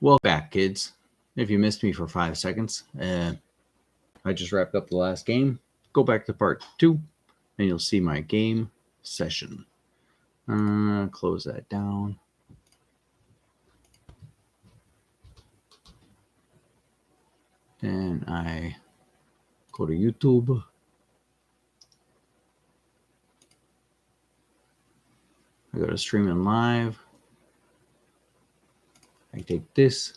Welcome back, kids. If you missed me for 5 seconds, I just wrapped up the last game. Go back to part 2, and you'll see my game session. Close that down. Then I go to YouTube. I go to streaming live. I take this,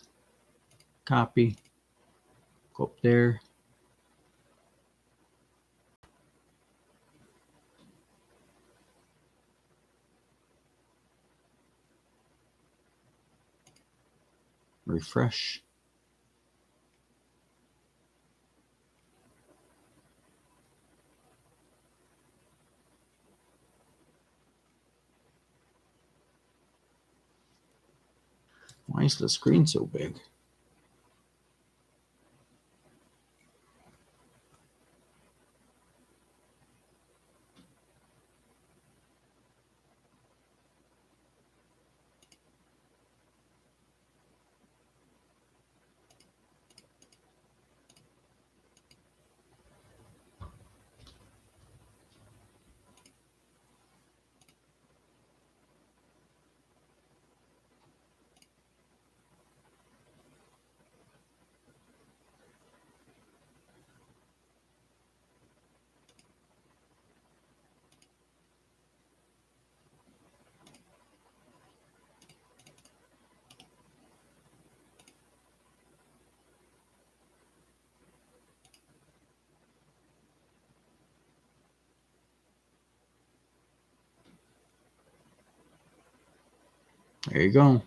copy, go up there. Refresh. Why is the screen so big? There you go.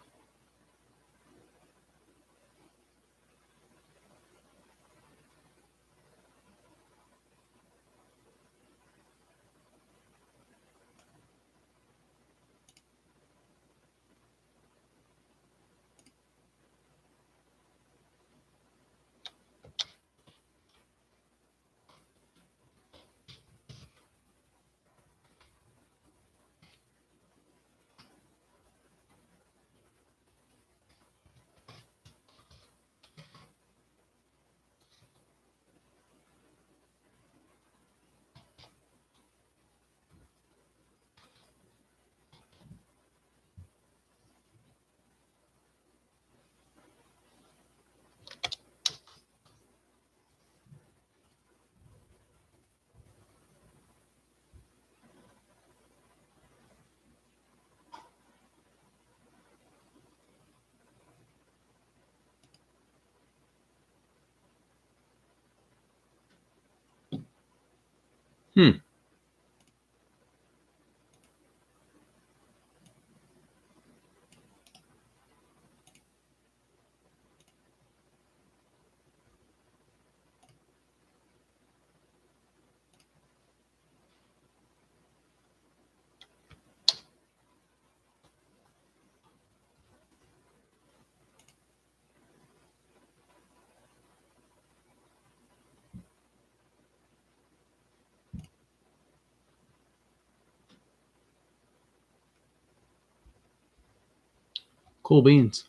Hmm. Cool beans.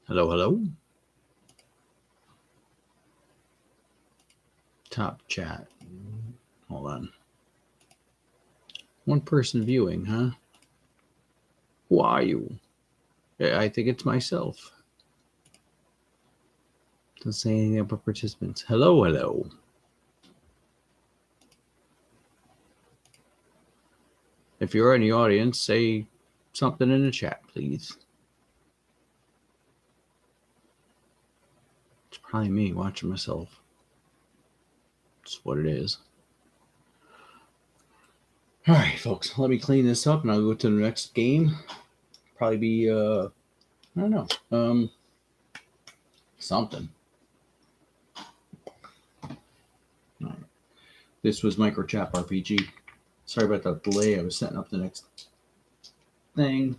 Hello, hello. Top chat. Hold on. One person viewing, huh? Who are you? I think it's myself. Doesn't say anything about participants. Hello, hello. If you're in the audience, say something in the chat, please. It's probably me watching myself. It's what it is. All right, folks. Let me clean this up, and I'll go to the next game. Probably be I don't know, something. All right. This was Microchap RPG. Sorry about the delay. I was setting up the next thing.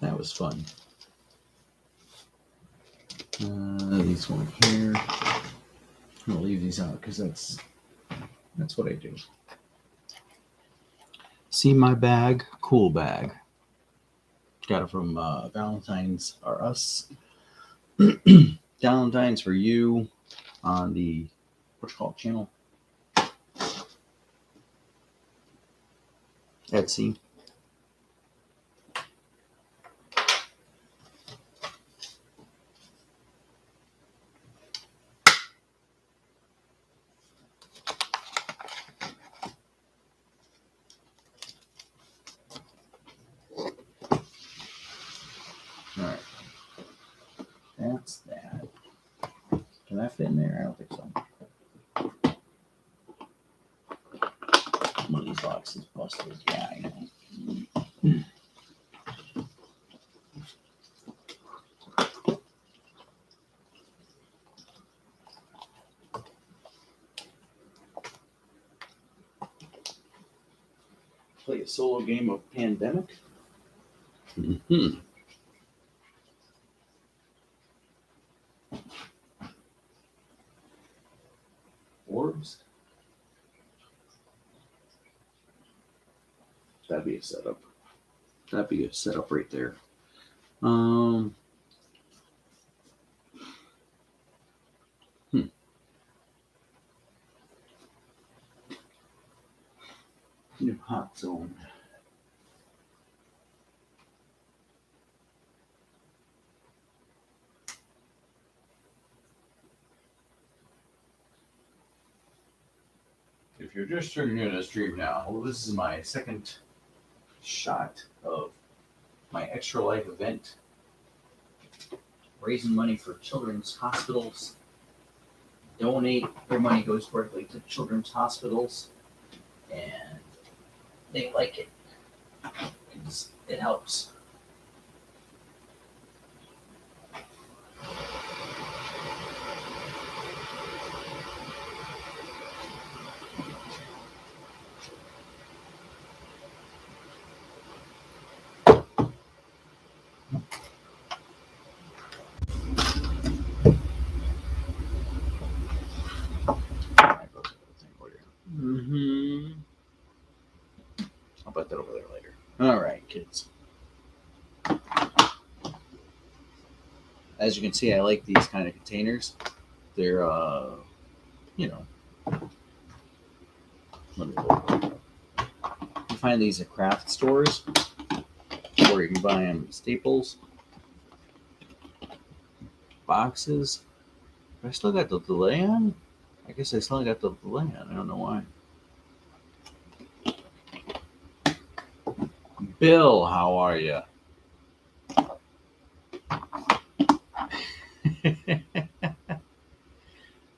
That was fun. These one here. I'm gonna leave these out because that's what I do. See my bag, cool bag. Got it from Valentine's or Us. Valentine's for you on the what's called channel. Etsy. All right. That's that. Can that fit in there? I don't think so. One of these boxes busted. Yeah, I know. Play a solo game of Pandemic. Mm-hmm. Orbs. That'd be a setup. That'd be a setup right there. New hot zone. If you're just tuning in to stream now, well, this is my second shot of my Extra Life event, raising money for children's hospitals. Donate. Your money goes directly to children's hospitals, and they like it. It helps. Mm-hmm. I'll put that over there later. All right, kids. As you can see, I like these kind of containers. They're, you know, you find these at craft stores, or you can buy them at Staples. Boxes. I still got the delay on? I guess I still got the delay on. I don't know why. Bill, how are you?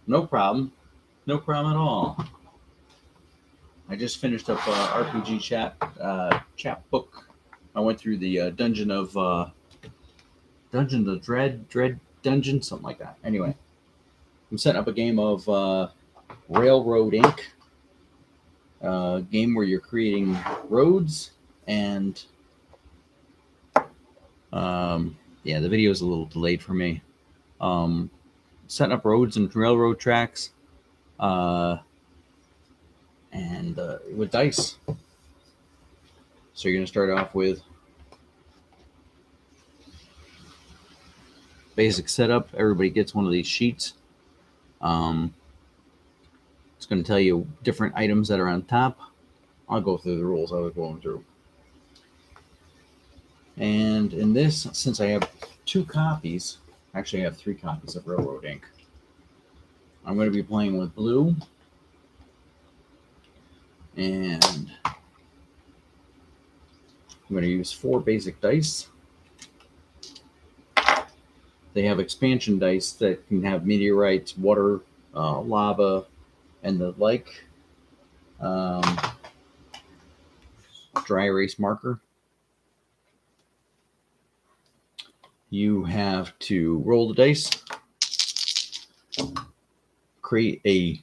No problem. No problem at all. I just finished up RPG chapbook. I went through the Dungeon of Dread Dungeon, something like that. Anyway, I'm setting up a game of Railroad Inc. Game where you're creating roads and yeah, the video is a little delayed for me. Setting up roads and railroad tracks, and with dice. So you're going to start off with basic setup. Everybody gets one of these sheets. It's going to tell you different items that are on top. I'll go through the rules I was going through. And in this, since I have 2 copies, actually I have 3 copies of Railroad Ink. I'm going to be playing with blue. And I'm going to use 4 basic dice. They have expansion dice that can have meteorites, water, lava, and the like. Dry erase marker. You have to roll the dice, create a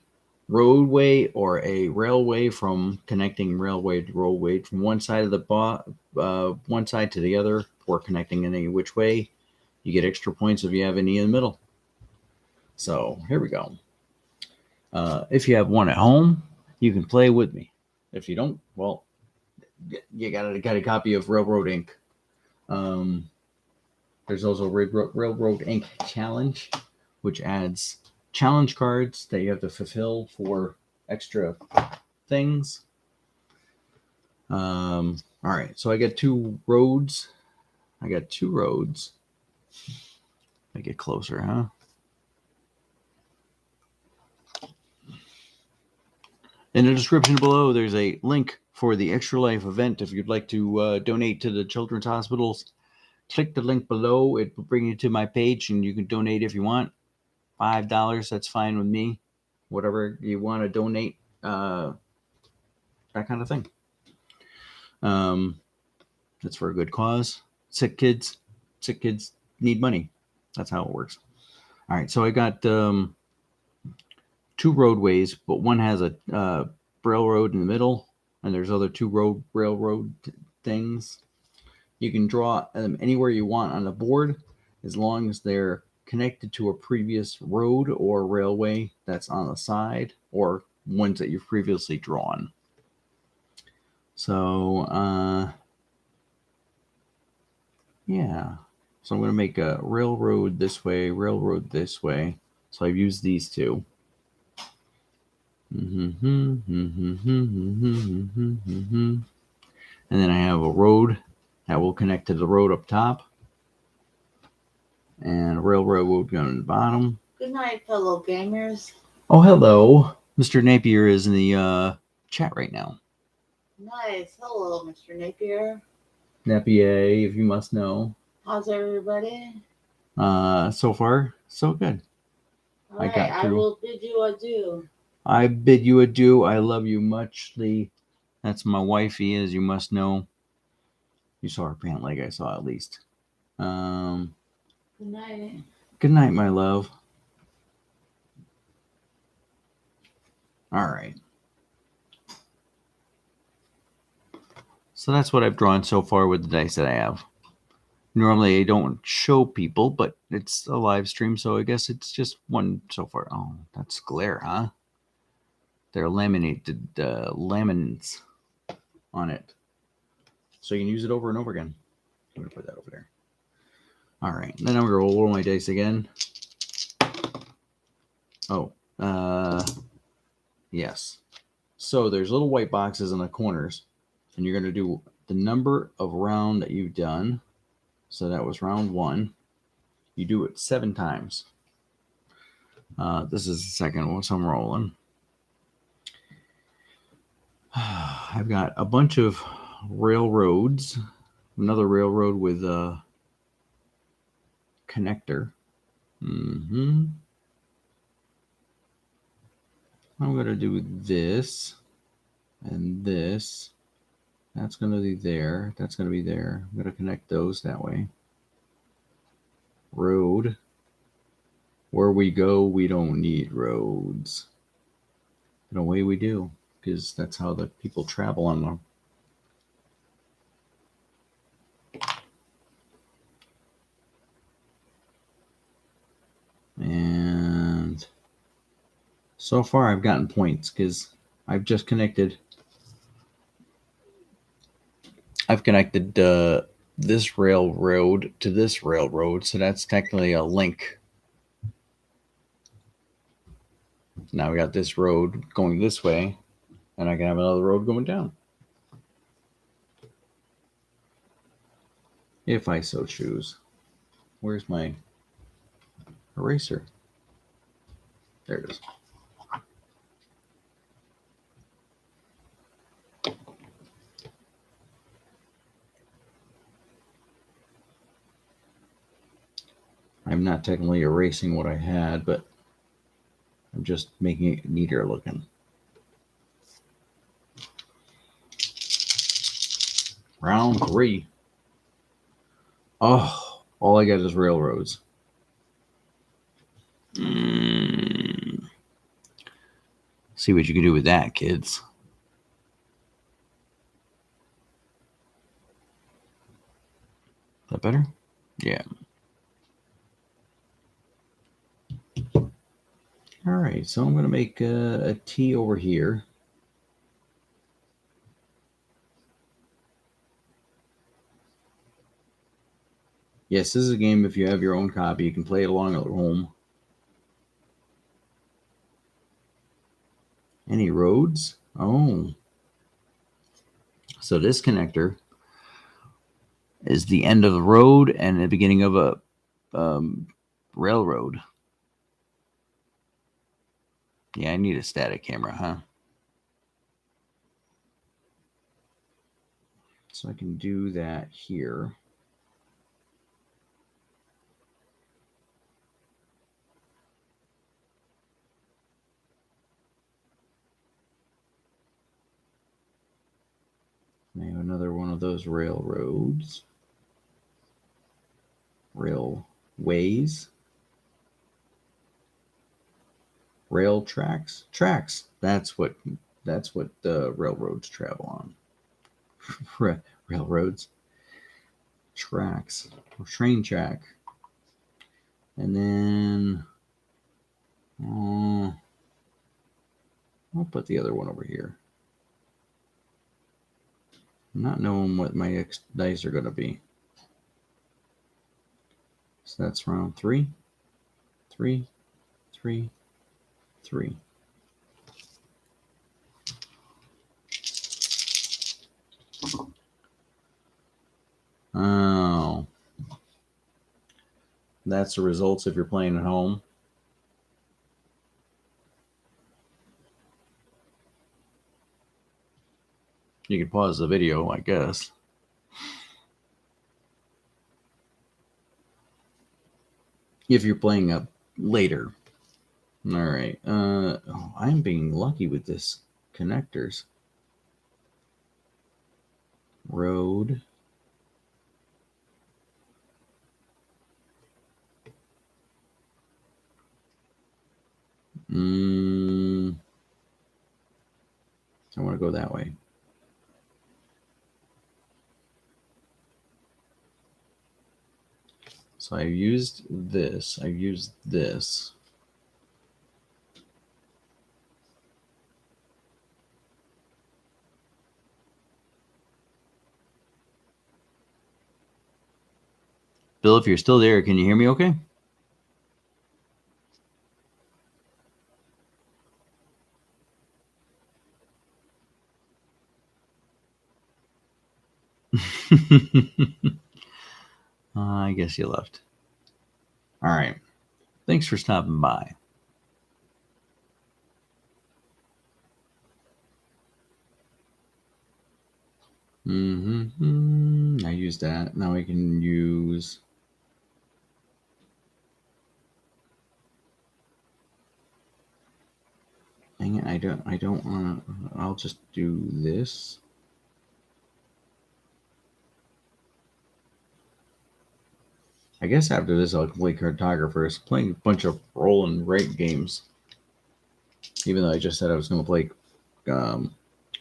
roadway or a railway from connecting railway to roadway from one side of the one side to the other, or connecting in any which way. You get extra points if you have any in the middle. So here we go. If you have one at home, you can play with me. If you don't, well, you got a copy of Railroad Ink. There's also Railroad Ink Challenge, which adds challenge cards that you have to fulfill for extra things. All right, so I got 2 roads. Make it closer, huh? In the description below, there's a link for the Extra Life event. If you'd like to donate to the Children's Hospitals, click the link below. It will bring you to my page, and you can donate if you want. $5, that's fine with me. Whatever you want to donate, that kind of thing. That's for a good cause. Sick kids need money. That's how it works. All right, so I got 2 roadways, but one has a railroad in the middle, and there's other 2 railroad things. You can draw them anywhere you want on the board, as long as they're connected to a previous road or railway that's on the side, or ones that you've previously drawn. So, yeah. So I'm going to make a railroad this way, railroad this way. So I've used these 2. And then I have a road that will connect to the road up top, and a railroad going on the bottom. Good night, fellow gamers. Oh, hello. Mr. Napier is in the chat right now. Nice. Hello, Mr. Napier. Napier, if you must know. How's everybody? So far, so good. All right, I will bid you adieu. I bid you adieu. I love you muchly. That's my wifey, as you must know. You saw her pant leg, I saw at least. Good night. Good night, my love. All right. So that's what I've drawn so far with the dice that I have. Normally I don't show people, but it's a live stream, so I guess it's just one so far. Oh, that's glare, huh? They're laminated laminates on it. So you can use it over and over again. I'm going to put that over there. All right. Then I'm going to roll my dice again. Oh, yes. So there's little white boxes in the corners, and you're going to do the number of round that you've done. So that was round 1. You do it 7 times. This is the second one, so I'm rolling. I've got a bunch of railroads. Another railroad with a connector. I'm going to do this and this. That's going to be there. That's going to be there. I'm going to connect those that way. Road. Where we go, we don't need roads. In a way we do, because that's how the people travel on them. And so far I've gotten points because I've just connected I've connected this railroad to this railroad, so that's technically a link. Now we got this road going this way, and I can have another road going down. If I so choose. Where's my eraser? There it is. I'm not technically erasing what I had, but I'm just making it neater looking. Round 3. Oh, all I got is railroads. See what you can do with that, kids. Is that better? Yeah. All right, so I'm going to make a T over here. Yes, this is a game. If you have your own copy, you can play it along at home. Any roads? Oh. So this connector is the end of the road and the beginning of a railroad. Yeah, I need a static camera, huh? So I can do that here. I have another one of those railroads. Railways. Rail tracks. Tracks. That's what railroads travel on. Railroads. Tracks. Or train track. And then I'll put the other one over here. I'm not knowing what my dice are going to be. So that's round 3, 3, 3, 3. Oh. That's the results if you're playing at home. You can pause the video, I guess. If you're playing up later. All right. I'm being lucky with this connectors. Road. I want to go that way. So I've used this. I've used this. Bill, if you're still there, can you hear me okay? I guess you left. All right. Thanks for stopping by. I used that. Now I can use... Dang it, I don't want to... I'll just do this. I guess after this, I'll play Cartographers. Playing a bunch of roll and write games. Even though I just said I was going to play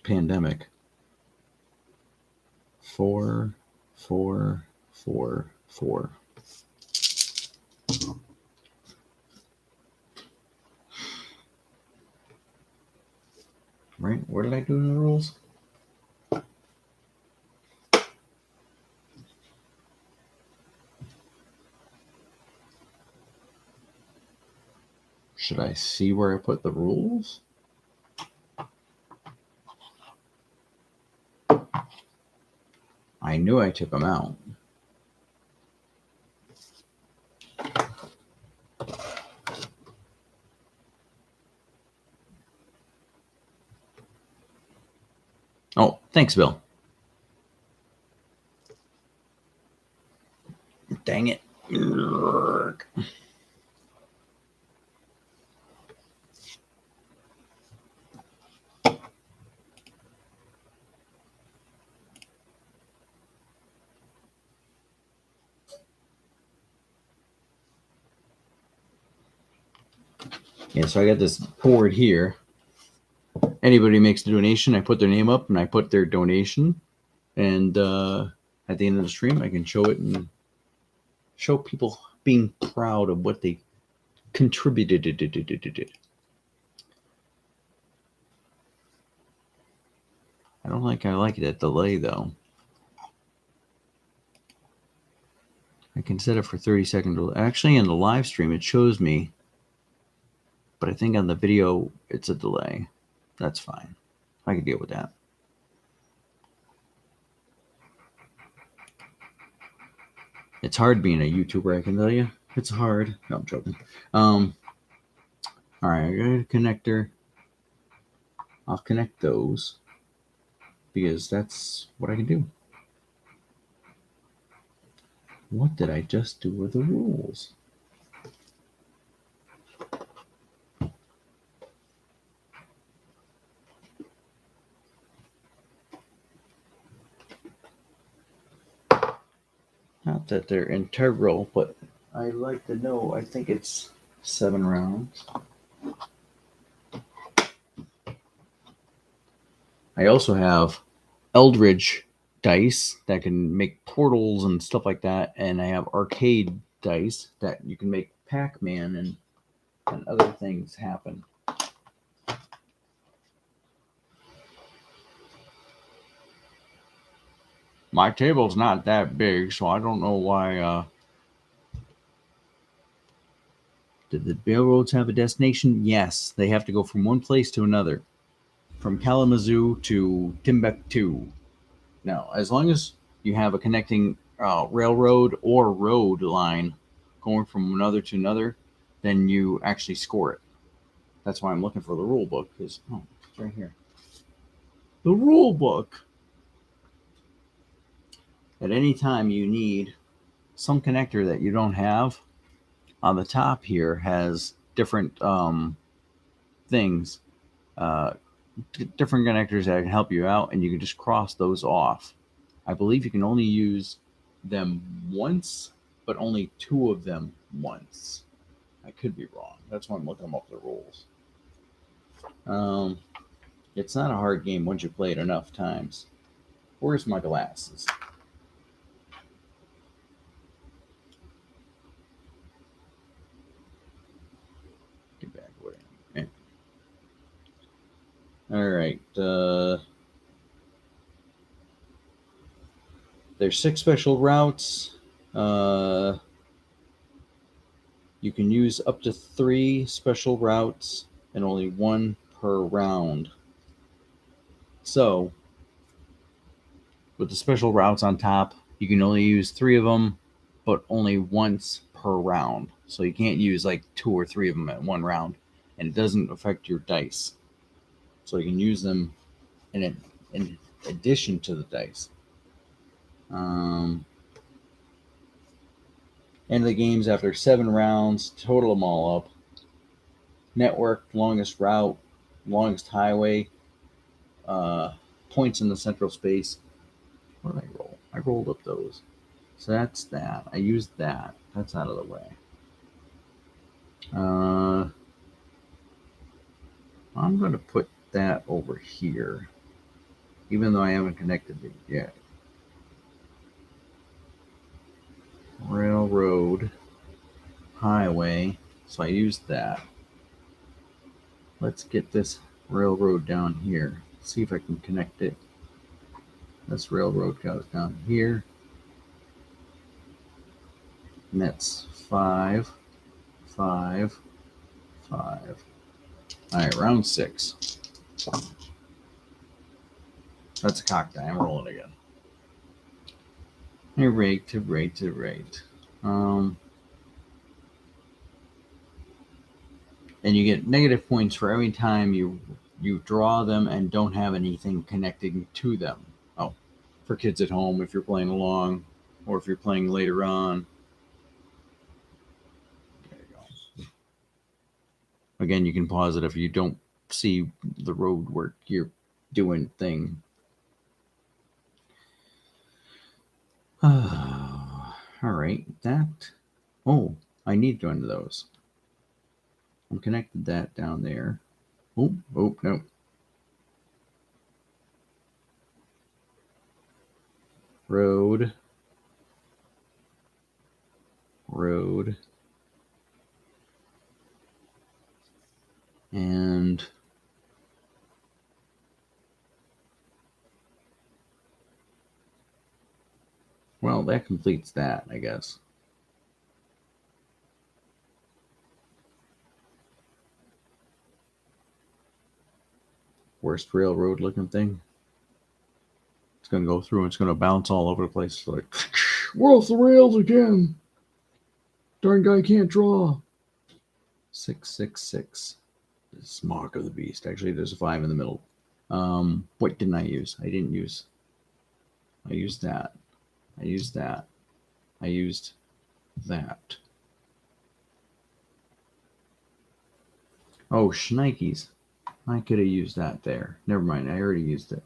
Pandemic. 4, 4, 4, 4. Right? Where did I do the rules? Should I see where I put the rules? I knew I took them out. Oh, thanks, Bill. Dang it. Yeah, so I got this board here. Anybody makes a donation, I put their name up and I put their donation. And at the end of the stream, I can show it and show people being proud of what they contributed. I don't like that delay though. I can set it for 30 second delay. Actually, in the live stream, it shows me, but I think on the video, it's a delay. That's fine. I can deal with that. It's hard being a YouTuber, I can tell you. It's hard. No, I'm joking. All right, I got a connector. I'll connect those because that's what I can do. What did I just do with the rules? Not that they're integral, but I'd like to know. I think it's 7 rounds. I also have Eldridge dice that can make portals and stuff like that, and I have arcade dice that you can make Pac-Man and other things happen. My table's not that big, so I don't know why. Did the railroads have a destination? Yes, they have to go from one place to another, from Kalamazoo to Timbuktu. Now, as long as you have a connecting railroad or road line going from another to another, then you actually score it. That's why I'm looking for the rule book, because it's right here. The rule book. At any time you need some connector that you don't have, on the top here has different things, different connectors that can help you out, and you can just cross those off. I believe you can only use them once, but only 2 of them once. I could be wrong. That's why I'm looking up the rules. It's not a hard game once you play it enough times. Where's my glasses? Get back where I am. All right. There's 6 special routes. You can use up to 3 special routes and only 1 per round. So, with the special routes on top, you can only use 3 of them, but only once per round. So you can't use like 2 or 3 of them at one round, and it doesn't affect your dice. So you can use them in addition to the dice. End of the games after 7 rounds. Total them all up. Network, longest route, longest highway, points in the central space. What did I roll? I rolled up those. So that's that. I used that. That's out of the way. I'm going to put that over here, even though I haven't connected it yet. Railroad, highway. So I used that. Let's get this railroad down here. See if I can connect it. This railroad goes down here. And that's 5, 5, 5. All right, round 6. That's a cock die. I'm rolling again. Rate. And you get negative points for every time you draw them and don't have anything connecting to them. Oh, for kids at home, if you're playing along, or if you're playing later on. There you go. Again, you can pause it if you don't see the road work you're doing thing. All right, that. Oh, I need one of those. I'm connected that down there. Oh, no. Road. And well, that completes that, I guess. Worst railroad looking thing. It's going to go through and it's going to bounce all over the place. It's like, we're off the rails again. Darn guy can't draw. 666. This mark of the beast. Actually, there's a 5 in the middle. What didn't I use? I didn't use. I used that. I used that. I used that. Oh, shnikes. I could have used that there. Never mind. I already used it.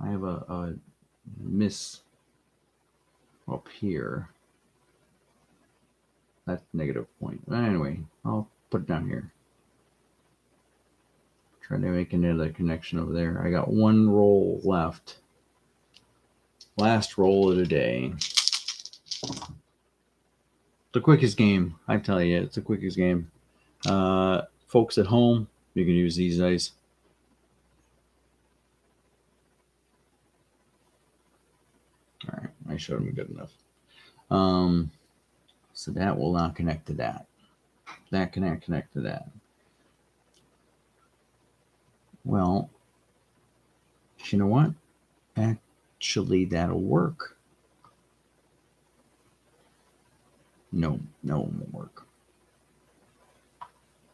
I have a miss up here. That's negative point. Anyway, I'll put it down here. Try to make another connection over there. I got one roll left. Last roll of the day. The quickest game, I tell you, it's the quickest game. Folks at home, you can use these dice. All right, I showed them good enough. So that will not connect to that. That cannot connect to that. Well, you know what? Actually, that'll work. No, it won't work.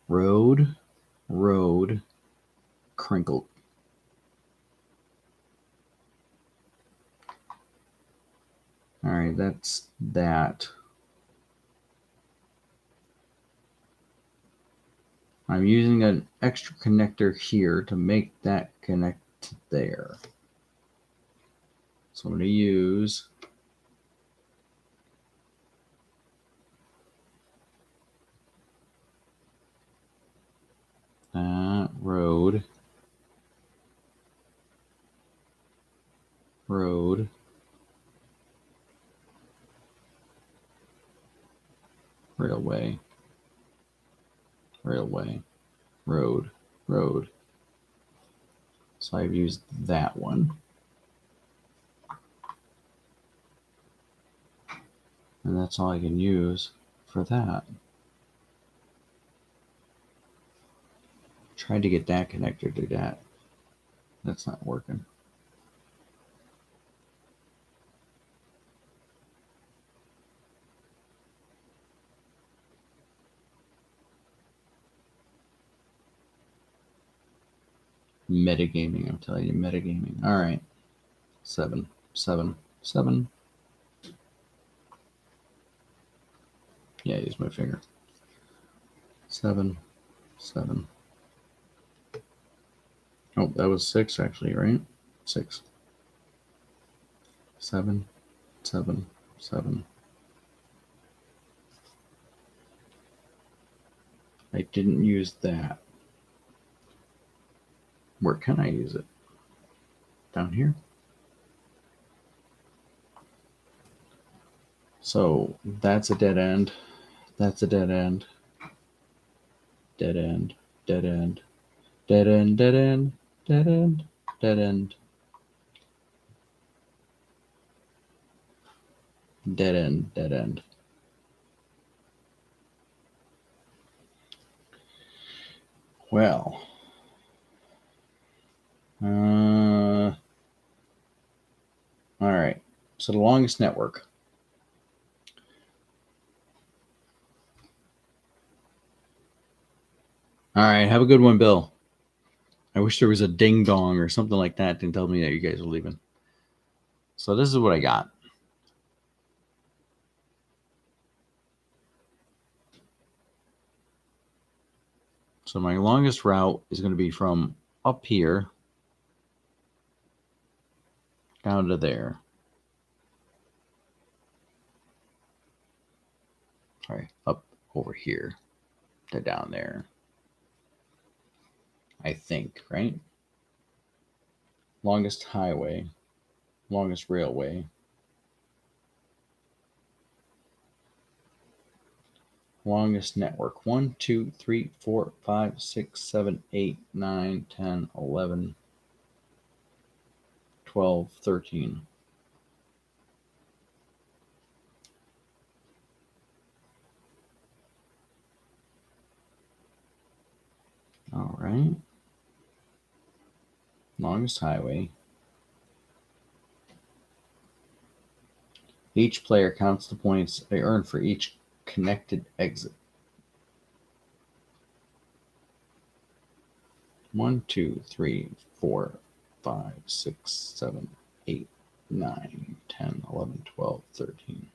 Road, crinkled. All right, that's that. I'm using an extra connector here to make that connect to there. So I'm going to use that road, railway, road. So I've used that one. And that's all I can use for that. Tried to get that connector to that. That's not working. Metagaming, I'm telling you, metagaming. All right. 7. Yeah, use my finger. 7. Oh, that was 6 actually, right? 6. 7. I didn't use that. Where can I use it? Down here? So that's a dead end. That's a dead end. Dead end. Dead end. Dead end. Dead end. Dead end. Dead end. Dead end, dead end. Well, all right. So the longest network. All right. Have a good one, Bill. I wish there was a ding dong or something like that to tell me that you guys are leaving. So this is what I got. So my longest route is going to be from up here down to there. Sorry, up over here to down there. I think, right? Longest highway, longest railway. Longest network. 1, 2, 3, 4, 5, 6, 7, 8, 9, 10, 11, 12, 13. All right. Longest highway. Each player counts the points they earn for each connected exit. 1, 2, 3, 4, 5, 6, 7, 8, 9, 10, 11, 12, 13.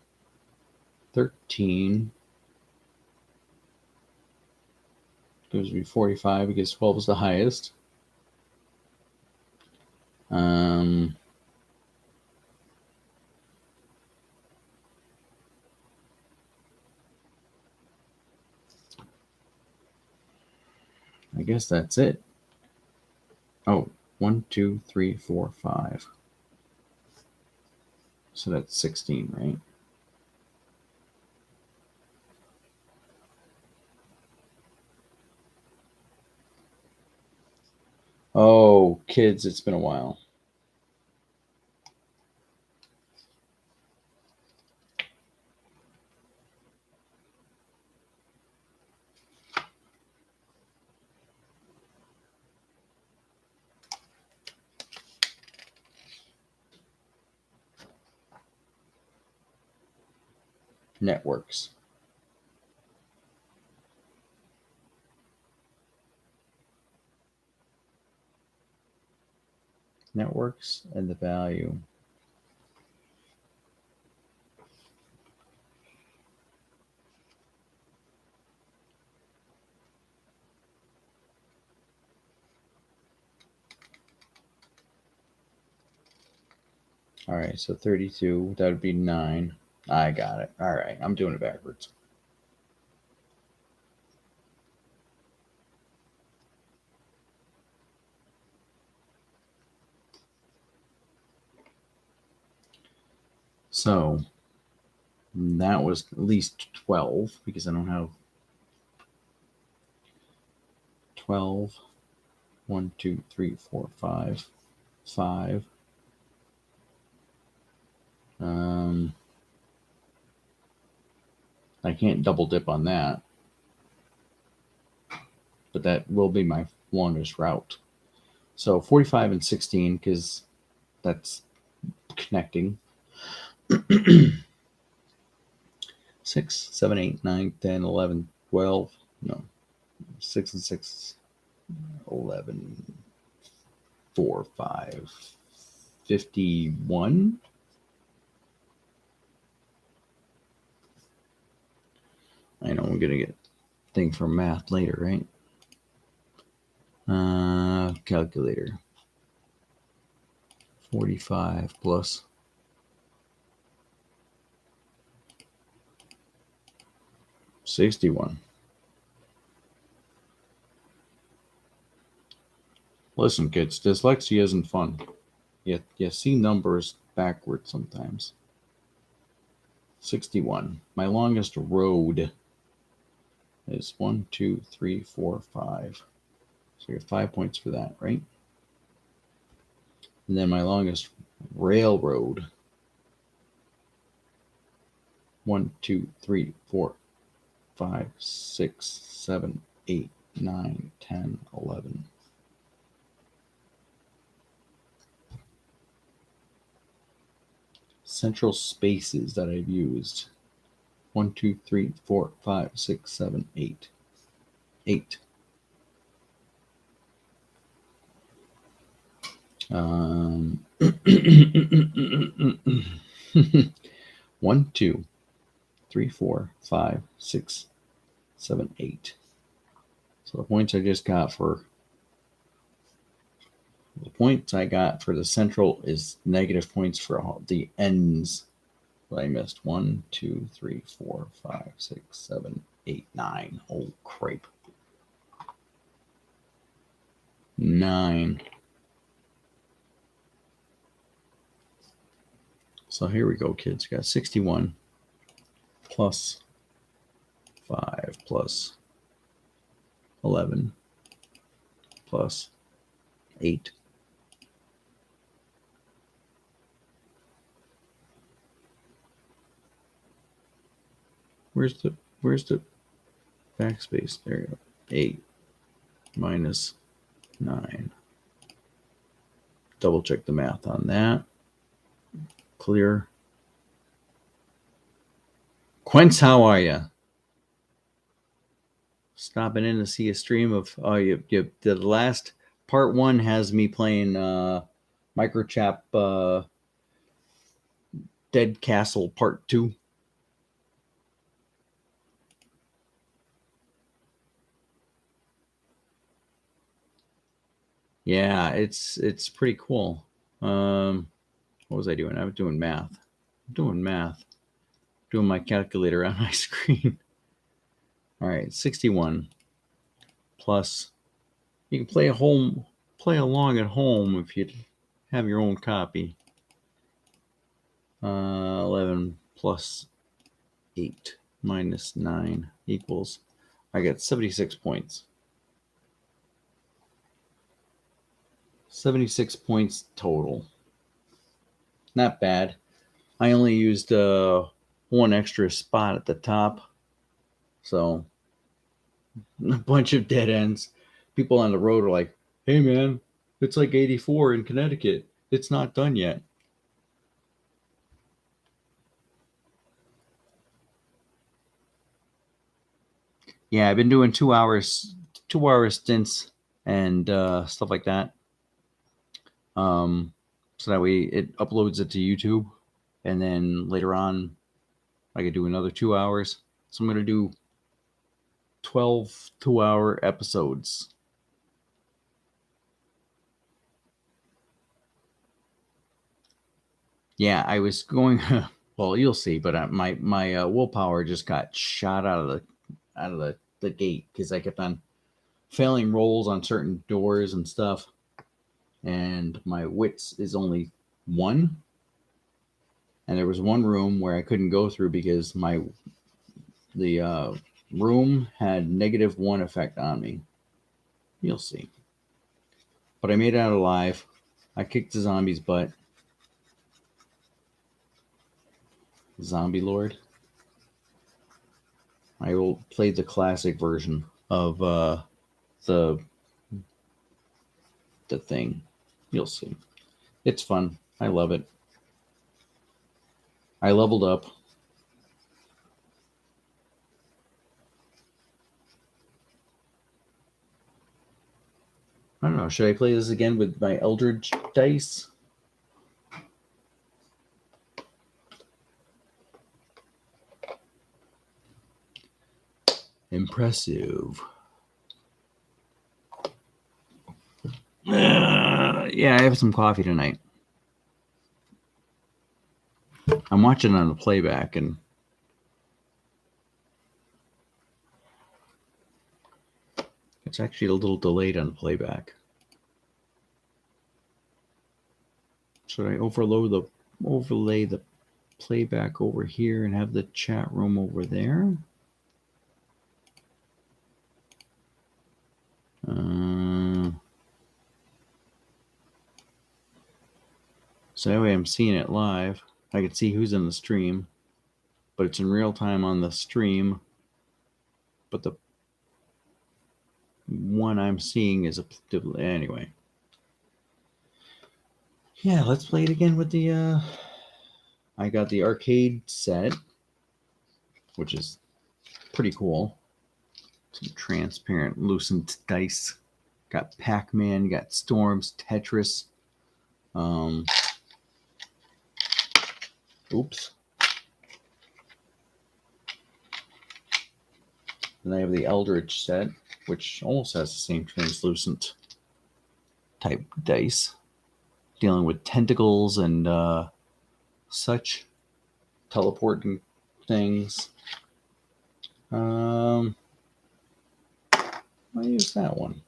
13 gives me 45 because 12 is the highest. I guess that's it. Oh, 1, 2, 3, 4, 5. So that's 16, right? Oh, kids, it's been a while. Networks. Networks and the value. All right, so 32, that would be 9. I got it. All right, I'm doing it backwards. So that was at least 12 because I don't have 12. 1, 2, 3, 4, 5. 5. I can't double dip on that, but that will be my longest route. So 45 and 16 because that's connecting. 6, 7, 8, 9, 10, 11, 12. No. 6 and 6, 11, 4, 5, 51. I know I'm going to get a thing for math later, right? Calculator. 45 plus 61. Listen, kids, dyslexia isn't fun. You see numbers backwards sometimes. 61. My longest road is 1, 2, 3, 4, 5. So you have 5 points for that, right? And then my longest railroad 1, 2, 3, 4, 5, 6, 7, 8, 9, 10, 11. Central spaces that I've used. 1, 2, 3, 4, 5, 6, 7, 8. 8. 1, 2, 3, 4, 5, 6, 7, 8. So the points I just got for the central is negative points for all the ends that I missed. 1, 2, 3, 4, 5, 6, 7, 8, 9. Oh, crap. 9. So here we go, kids. We got 61 plus 5 plus 11 plus 8. Where's the backspace? There you go. 8 minus 9. Double check the math on that. Clear. Quince, how are you? Stopping in to see a stream of the last part 1 has me playing Microchap Dead Castle part 2. Yeah, it's pretty cool. What was I doing? I was doing math. Doing my calculator on my screen. All right, 61 plus. You can play along at home if you have your own copy. 11 plus 8 minus 9 equals. I got 76 points. 76 points total. Not bad. I only used one extra spot at the top. So a bunch of dead ends. People on the road are like, hey man, it's like 84 in Connecticut. It's not done yet. Yeah, I've been doing 2 hours stints and stuff like that. So that way it uploads it to YouTube, and then later on I could do another 2 hours. So I'm going to do 12 2-hour episodes. Yeah, I was going. Well, you'll see, but my willpower just got shot out of the gate because I kept on failing rolls on certain doors and stuff, and my wits is only 1. And there was one room where I couldn't go through because the room had -1 effect on me. You'll see. But I made it out alive. I kicked the zombie's butt. Zombie Lord. I will play the classic version of the thing. You'll see. It's fun. I love it. I leveled up. I don't know. Should I play this again with my Eldritch dice? Impressive. Yeah, I have some coffee tonight. I'm watching on the playback, and it's actually a little delayed on the playback. Should I overlay the playback over here and have the chat room over there? So that way I'm seeing it live. I can see who's in the stream, but it's in real time on the stream. But the one I'm seeing is anyway. Yeah, let's play it again with the. I got the arcade set, which is pretty cool. Some transparent, lucent dice. Got Pac-Man, got Storms, Tetris. Oops. Then I have the Eldritch set, which almost has the same translucent type dice, dealing with tentacles and such teleporting things. I'll use that one.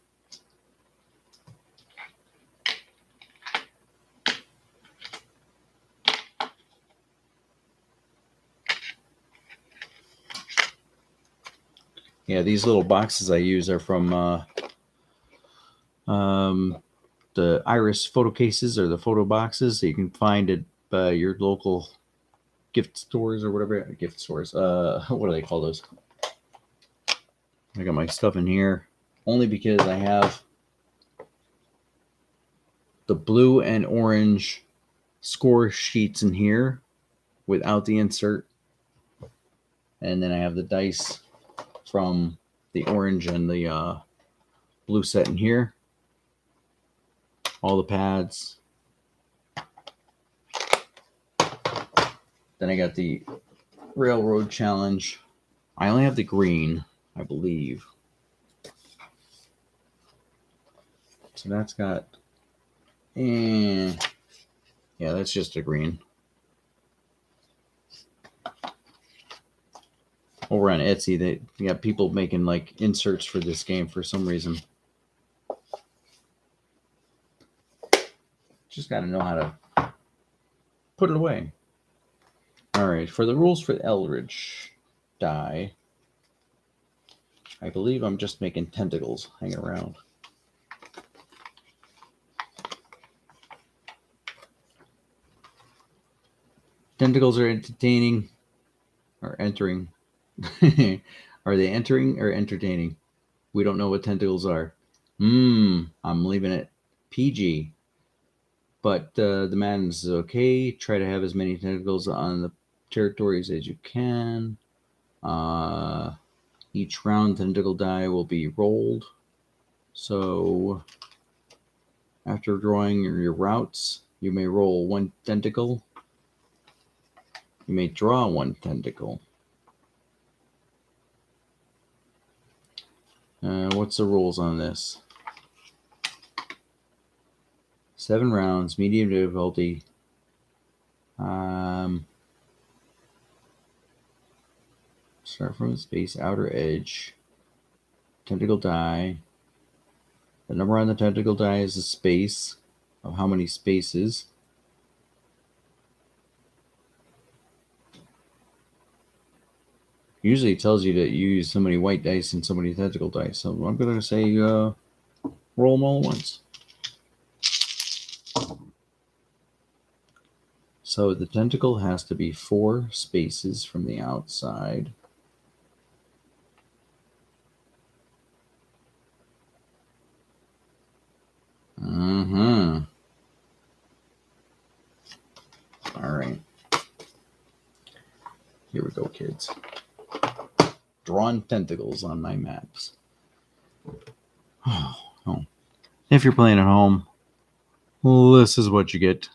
Yeah, these little boxes I use are from the Iris photo cases or the photo boxes that you can find at your local gift stores or whatever. Gift stores. What do they call those? I got my stuff in here only because I have the blue and orange score sheets in here without the insert. And then I have the dice from the orange and the blue set in here. All the pads. Then I got the Railroad Challenge. I only have the green, I believe. So that's got... yeah, that's just a green. Over on Etsy, they got people making like inserts for this game for some reason. Just got to know how to put it away. All right, for the rules for the Eldritch die, I believe I'm just making tentacles hanging around. Tentacles are entertaining, or entering. Are they entering or entertaining? We don't know what tentacles are. I'm leaving it PG. But the madness is okay. Try to have as many tentacles on the territories as you can. Each round tentacle die will be rolled. So after drawing your routes, you may roll one tentacle. You may draw one tentacle. What's the rules on this? 7 rounds, medium difficulty. Start from the space, outer edge. Tentacle die. The number on the tentacle die is the space of how many spaces. Usually it tells you that you use so many white dice and so many tentacle dice. So I'm going to say roll them all at once. So the tentacle has to be 4 spaces from the outside. All right. Here we go, kids. Drawn tentacles on my maps. Oh. If you're playing at home, this is what you get.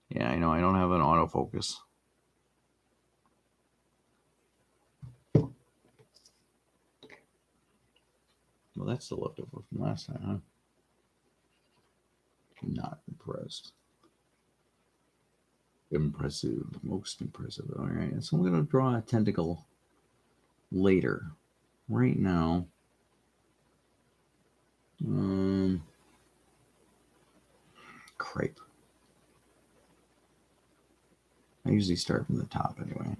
Yeah, I know I don't have an autofocus. Well, that's the leftover from last time, huh? Not impressed. Impressive. Most impressive. All right. So I'm going to draw a tentacle later. Right now, crepe. I usually start from the top anyway.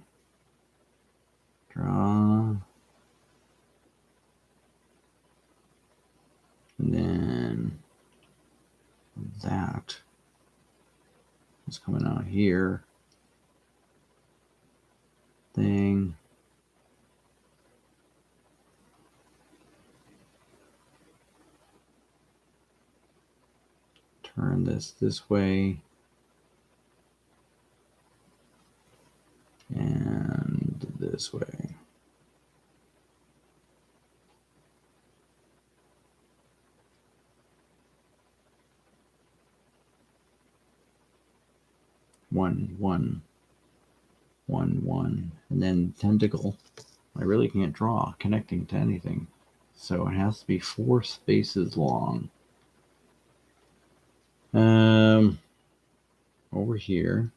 Draw. And then that is coming out here. turn this way. And this way. One, and then tentacle. I really can't draw connecting to anything, so it has to be 4 spaces long. Over here.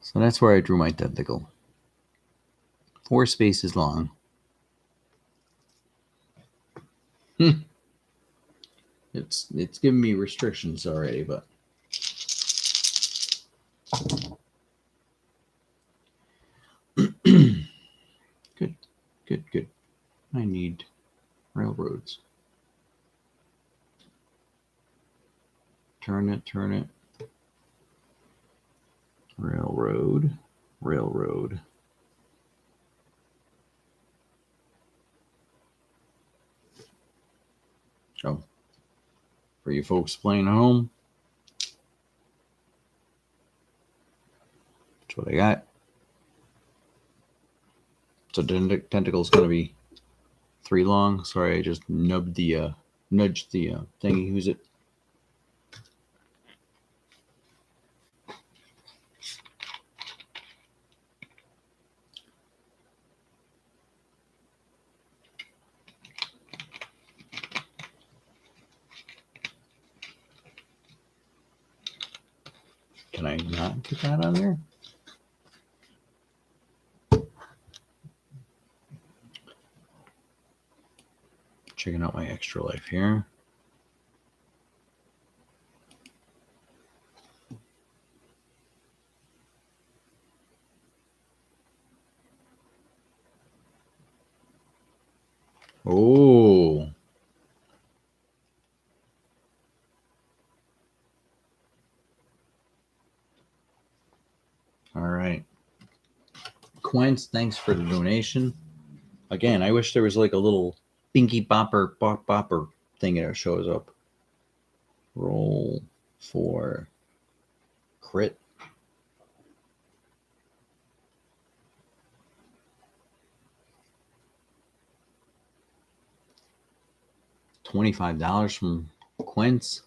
So that's where I drew my tentacle. 4 spaces long. It's giving me restrictions already, but good. I need railroads. Turn it. Railroad. Oh, for you folks playing at home, that's what I got. So tentacle's going to be 3 long. Sorry, I just nudged the thingy. Who's it? Can I not get that on there? Checking out my extra life here. Oh. All right. Quince, thanks for the donation. Again, I wish there was like a little binky bopper thing that shows up. Roll for crit. $25 from Quince.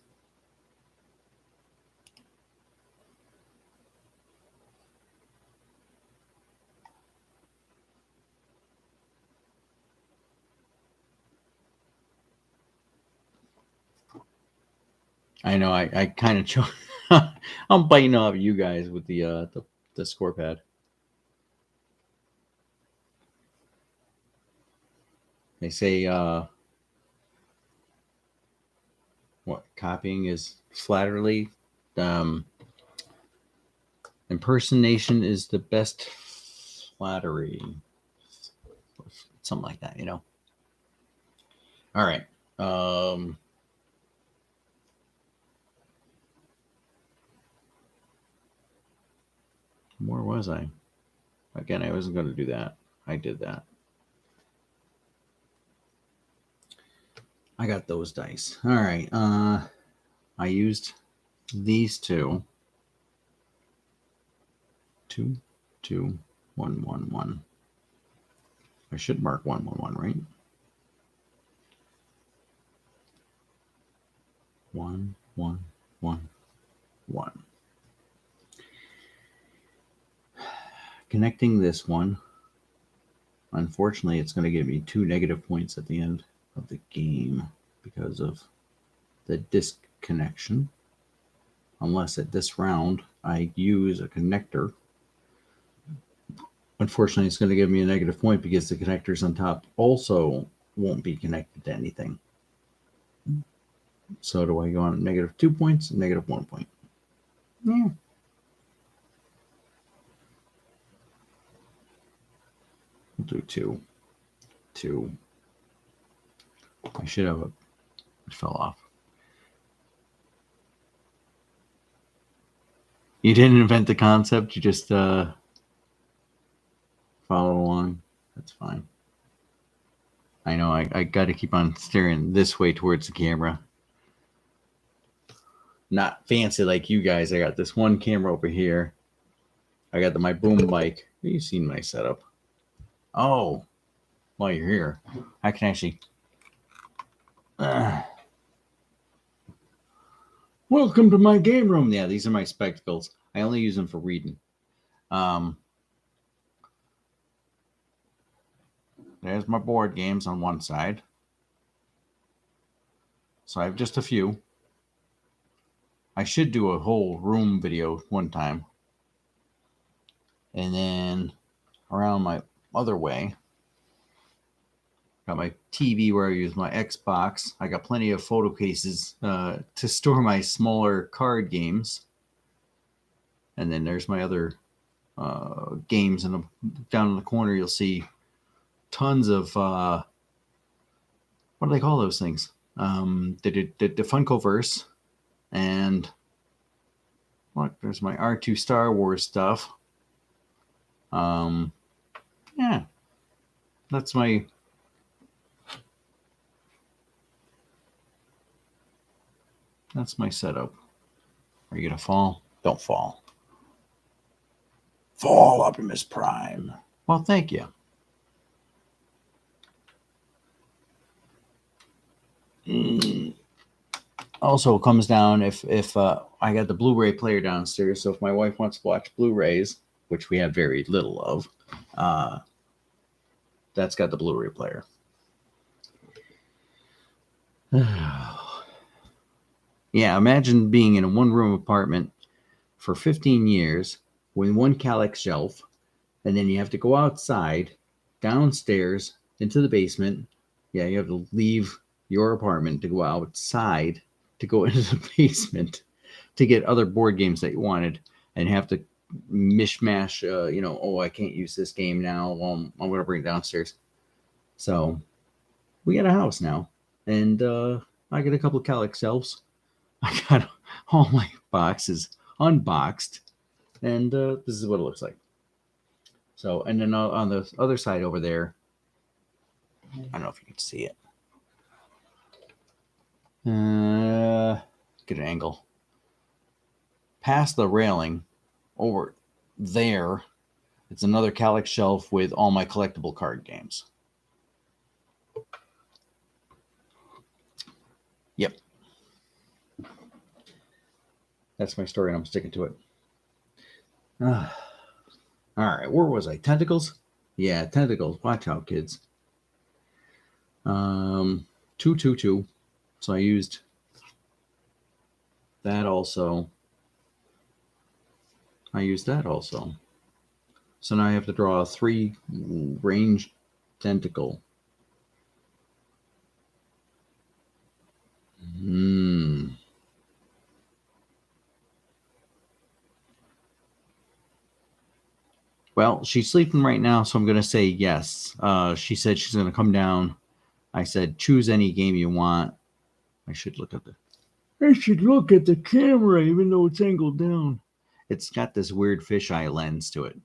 I know. I kind of I'm biting off you guys with the score pad. They say what copying is flattery. Impersonation is the best flattery. Something like that, you know. All right. Where was I? Again, I wasn't going to do that. I did that. I got those dice. All right. I used these two. 2, 2, 1, 1, 1. I should mark 1, 1, 1, right? 1, 1, 1, 1. Connecting this one. Unfortunately, it's going to give me 2 negative points at the end of the game because of the disconnection. Unless at this round I use a connector. Unfortunately, it's going to give me a negative point because the connectors on top also won't be connected to anything. So do I go on -2 points, -1 point? Yeah. We'll do 2. 2. I should have it fell off. You didn't invent the concept. You just follow along. That's fine. I know I got to keep on staring this way towards the camera. Not fancy like you guys. I got this one camera over here. I got my boom mic. You've seen my setup. Oh, while you're here, I can actually. Welcome to my game room. Yeah, these are my spectacles. I only use them for reading. There's my board games on one side. So I have just a few. I should do a whole room video one time. And then around my other way, got my TV where I use my Xbox. I got plenty of photo cases to store my smaller card games. And then there's my other games. And down in the corner, you'll see tons of, what do they call those things? The Funkoverse. And what? There's my R2 Star Wars stuff. Yeah. That's my... That's my setup. Are you going to fall? Don't fall. Fall, Optimus Prime. Well, thank you. Also, it comes down if I got the Blu-ray player downstairs, so if my wife wants to watch Blu-rays, which we have very little of, that's got the Blu-ray player. Yeah, imagine being in a one-room apartment for 15 years with one Kallax shelf, and then you have to go outside, downstairs, into the basement. Yeah, you have to leave your apartment to go outside to go into the basement to get other board games that you wanted, and have to mishmash, oh, I can't use this game now. Well, I'm going to bring it downstairs. So we got a house now, and I got a couple of Kallax shelves. I got all my boxes unboxed, and this is what it looks like. So, and then on the other side over there, I don't know if you can see it. Get an angle. Past the railing, over there, it's another Kallax shelf with all my collectible card games. Yep. That's my story, and I'm sticking to it. All right, where was I? Tentacles? Yeah, tentacles. Watch out, kids. 222. So I used that also. So now I have to draw a 3-range tentacle. Well, she's sleeping right now, so I'm going to say yes. She said she's going to come down. I said, choose any game you want. I should look at the camera, even though it's angled down. It's got this weird fisheye lens to it.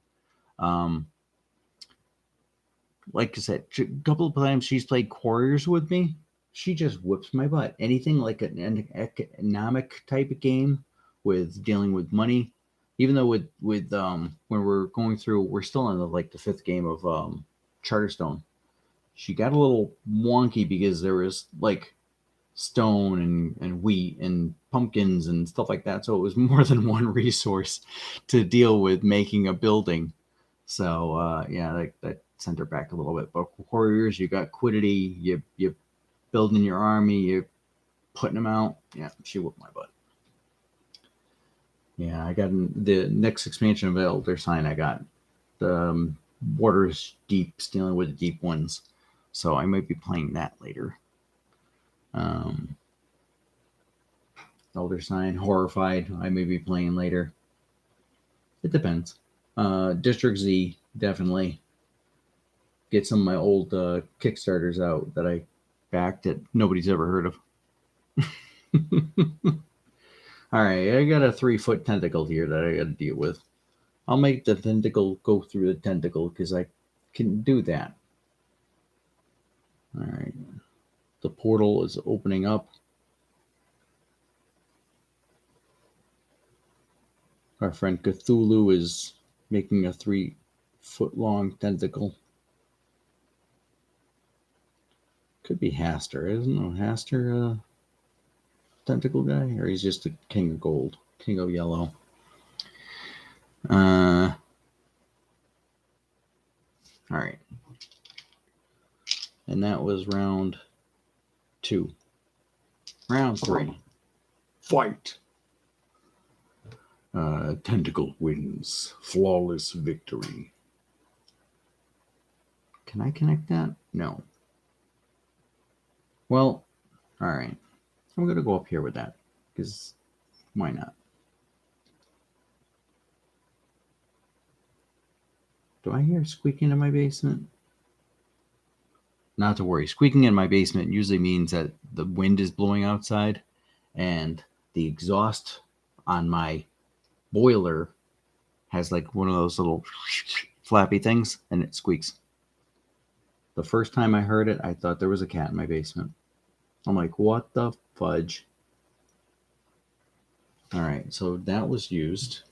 Like I said, a couple of times she's played Quarriors with me. She just whips my butt. Anything like an economic type of game with dealing with money. Even though with when we're going through, we're still in the 5th game of Charterstone. She got a little wonky because there was stone and wheat and pumpkins and stuff like that. So it was more than one resource to deal with making a building. So yeah, that sent her back a little bit. But Warriors, you got quiddity, you building your army, you putting them out. Yeah, she whooped my butt. Yeah, I got the next expansion of Elder Sign. I got the Waters Deep, dealing with the deep ones. So I might be playing that later. Elder Sign, Horrified, I may be playing later. It depends. District Z, definitely. get some of my old Kickstarters out that I backed that nobody's ever heard of. All right, I got a 3-foot tentacle here that I got to deal with. I'll make the tentacle go through the tentacle because I can do that. All right, the portal is opening up. Our friend Cthulhu is making a 3-foot-long tentacle. Could be Haster, isn't it? Haster tentacle guy, or he's just a king of gold, king of yellow. All right, and that was round 2. Round 3, fight. Tentacle wins, flawless victory. Can I connect that? No. Well, all right. I'm gonna go up here with that because why not? Do I hear squeaking in my basement? Not to worry. Squeaking in my basement usually means that the wind is blowing outside and the exhaust on my boiler has like one of those little flappy things and it squeaks. The first time I heard it, I thought there was a cat in my basement. I'm like, what the fudge? All right, so that was used.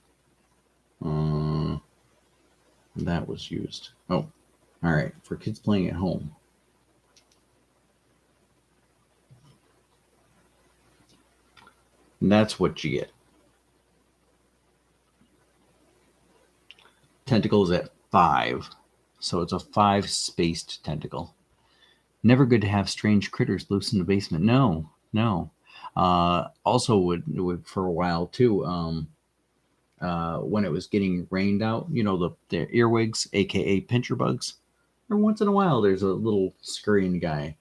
That was used. Oh, all right, for kids playing at home. And that's what you get. Tentacles at 5. So it's a 5-spaced tentacle. Never good to have strange critters loose in the basement. No. Also would for a while too, when it was getting rained out, you know, the earwigs, aka pincher bugs. Every once in a while there's a little scurrying guy.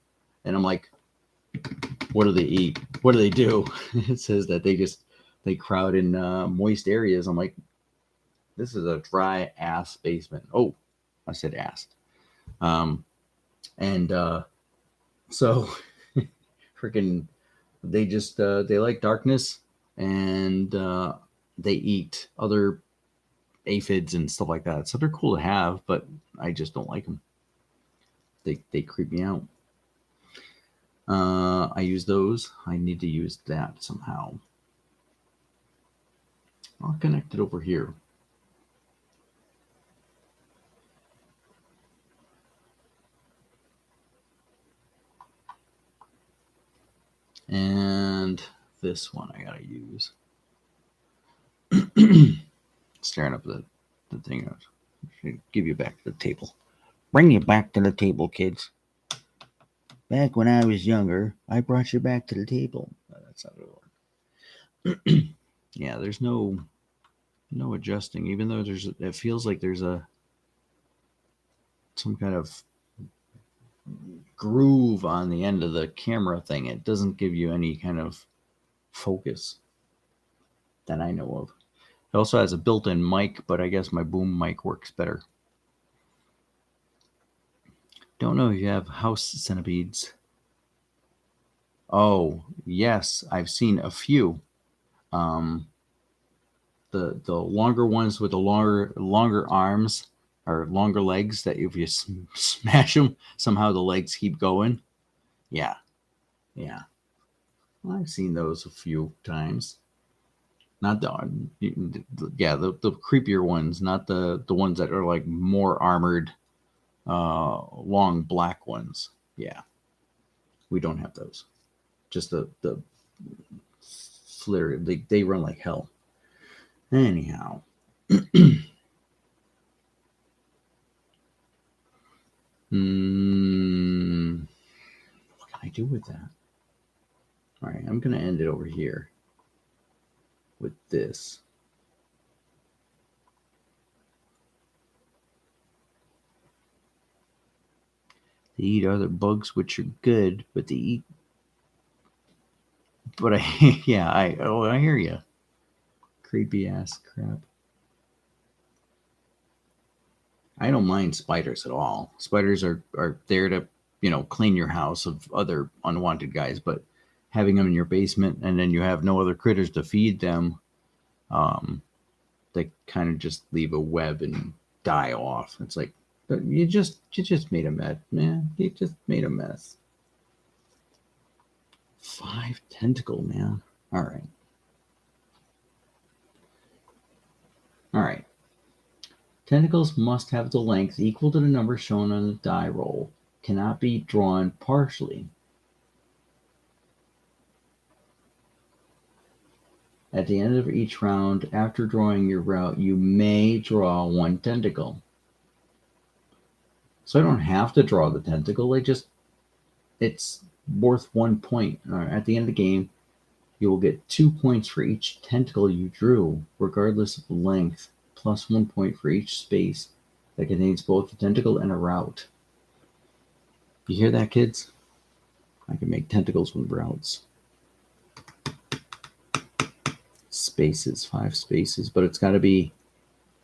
And I'm like, what do they eat? What do they do? It says that they crowd in moist areas. I'm like, this is a dry ass basement. Oh, I said ass. So freaking they just they like darkness and they eat other aphids and stuff like that. So they're cool to have, but I just don't like them. They creep me out. I use those. I need to use that somehow. I'll connect it over here. And this one I gotta use. Staring up the thing. I should give you back to the table. Bring you back to the table, kids. Back when I was younger, I brought you back to the table. That's not gonna work. Yeah, there's no adjusting, even though it feels like there's some kind of groove on the end of the camera thing. It doesn't give you any kind of focus that I know of. It also has a built-in mic, but I guess my boom mic works better. Don't know if you have house centipedes. Oh, yes, I've seen a few. The longer ones with the longer arms or longer legs that if you smash them, somehow the legs keep going. Yeah. Well, I've seen those a few times. Not the creepier ones, not the ones that are like more armored, long black ones. Yeah, we don't have those. Just the flare. They run like hell. Anyhow. What can I do with that? All right, I'm going to end it over here with this. They eat other bugs, which are good, but they eat. But I hear you. Creepy ass crap. I don't mind spiders at all. Spiders are there to, clean your house of other unwanted guys, but having them in your basement and then you have no other critters to feed them, they kind of just leave a web and die off. It's like, you just made a mess, man. You just made a mess. 5 tentacle, man. All right. All right. Tentacles must have the length equal to the number shown on the die roll. Cannot be drawn partially. At the end of each round, after drawing your route, you may draw 1 tentacle. So I don't have to draw the tentacle. It's worth 1 point. At the end of the game, you will get 2 points for each tentacle you drew, regardless of the length, plus 1 point for each space that contains both a tentacle and a route. You hear that, kids? I can make tentacles with routes. Spaces, 5 spaces, but it's got to be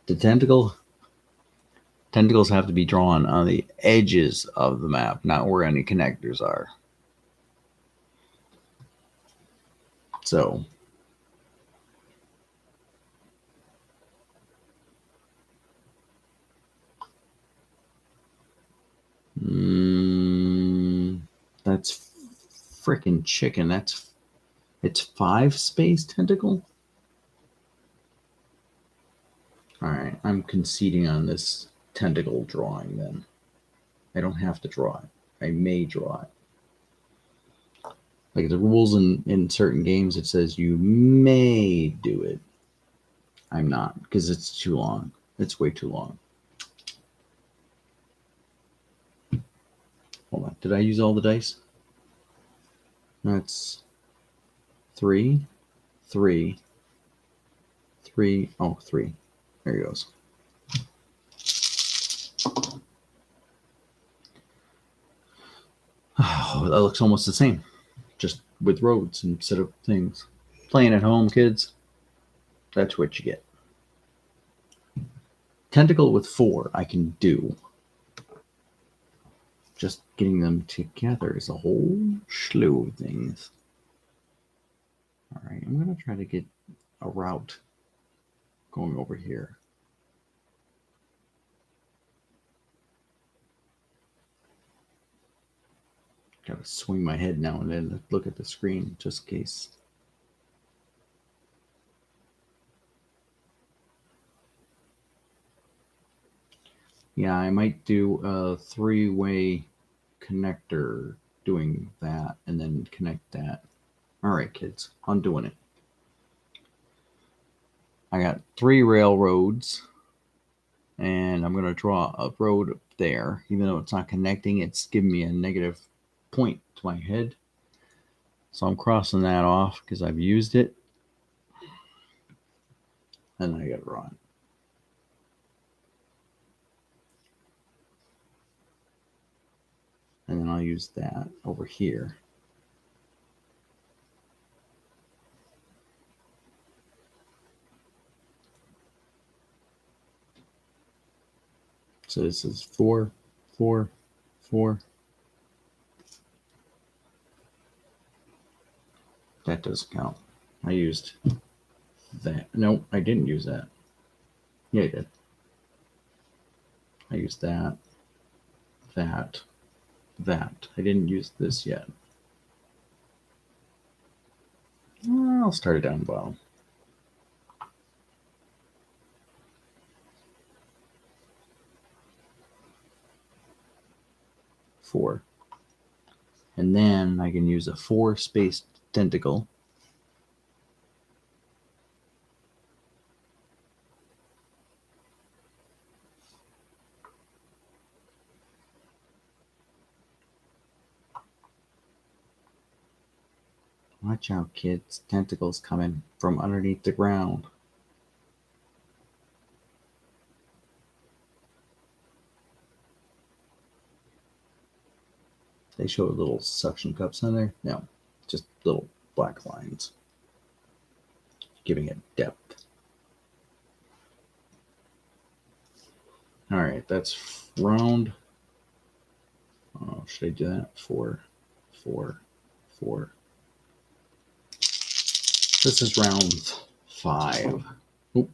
the tentacle. Tentacles have to be drawn on the edges of the map, not where any connectors are. So, that's freaking chicken. It's 5 space tentacle. All right, I'm conceding on this tentacle drawing then. I don't have to draw it. I may draw it. Like the rules in certain games, it says you may do it. I'm not, because it's too long. It's way too long. Hold on. Did I use all the dice? That's 3, 3, 3. Oh, 3. There he goes. Oh, that looks almost the same, just with roads instead of things. Playing at home, kids, that's what you get. Tentacle with 4, I can do. Just getting them together is a whole slew of things. All right, I'm going to try to get a route going over here. Got to swing my head now and then to look at the screen just in case. Yeah, I might do a 3-way connector doing that and then connect that. All right, kids, I'm doing it. I got 3 railroads and I'm going to draw a road up there. Even though it's not connecting, it's giving me a negative point to my head. So I'm crossing that off because I've used it. And then I got to draw it. And then I'll use that over here. So this is 4, 4, 4. That doesn't count. I used that. No, I didn't use that. Yeah, I did. I used that, that, that. I didn't use this yet. I'll start it down the bottom. Four. And then I can use a 4-space tentacle. Watch out, kids. Tentacles coming from underneath the ground. They show little suction cups on there. No, just little black lines, giving it depth. All right, that's round. Oh, should I do that? 4, 4, 4. This is round 5. Oop.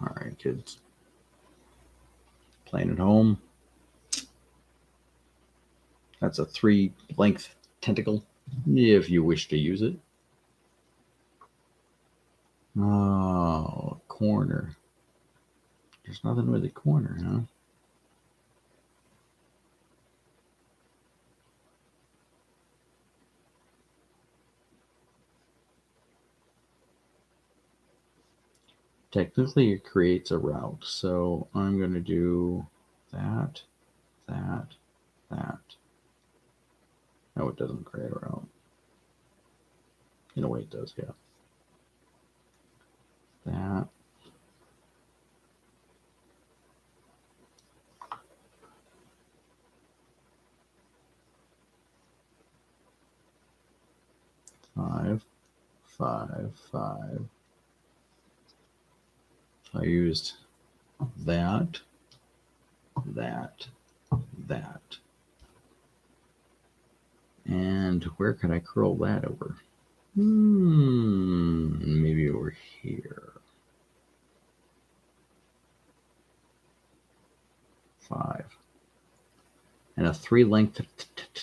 All right, kids. Playing at home. That's a 3 length tentacle, if you wish to use it. Oh, corner. There's nothing with a corner, huh? Technically, it creates a route. So I'm going to do that, that, that. No, it doesn't create a route. In a way, it does, yeah. That. Five, 5, 5. I used that, that, that. And where could I curl that over? Maybe over here. 5. And a 3 length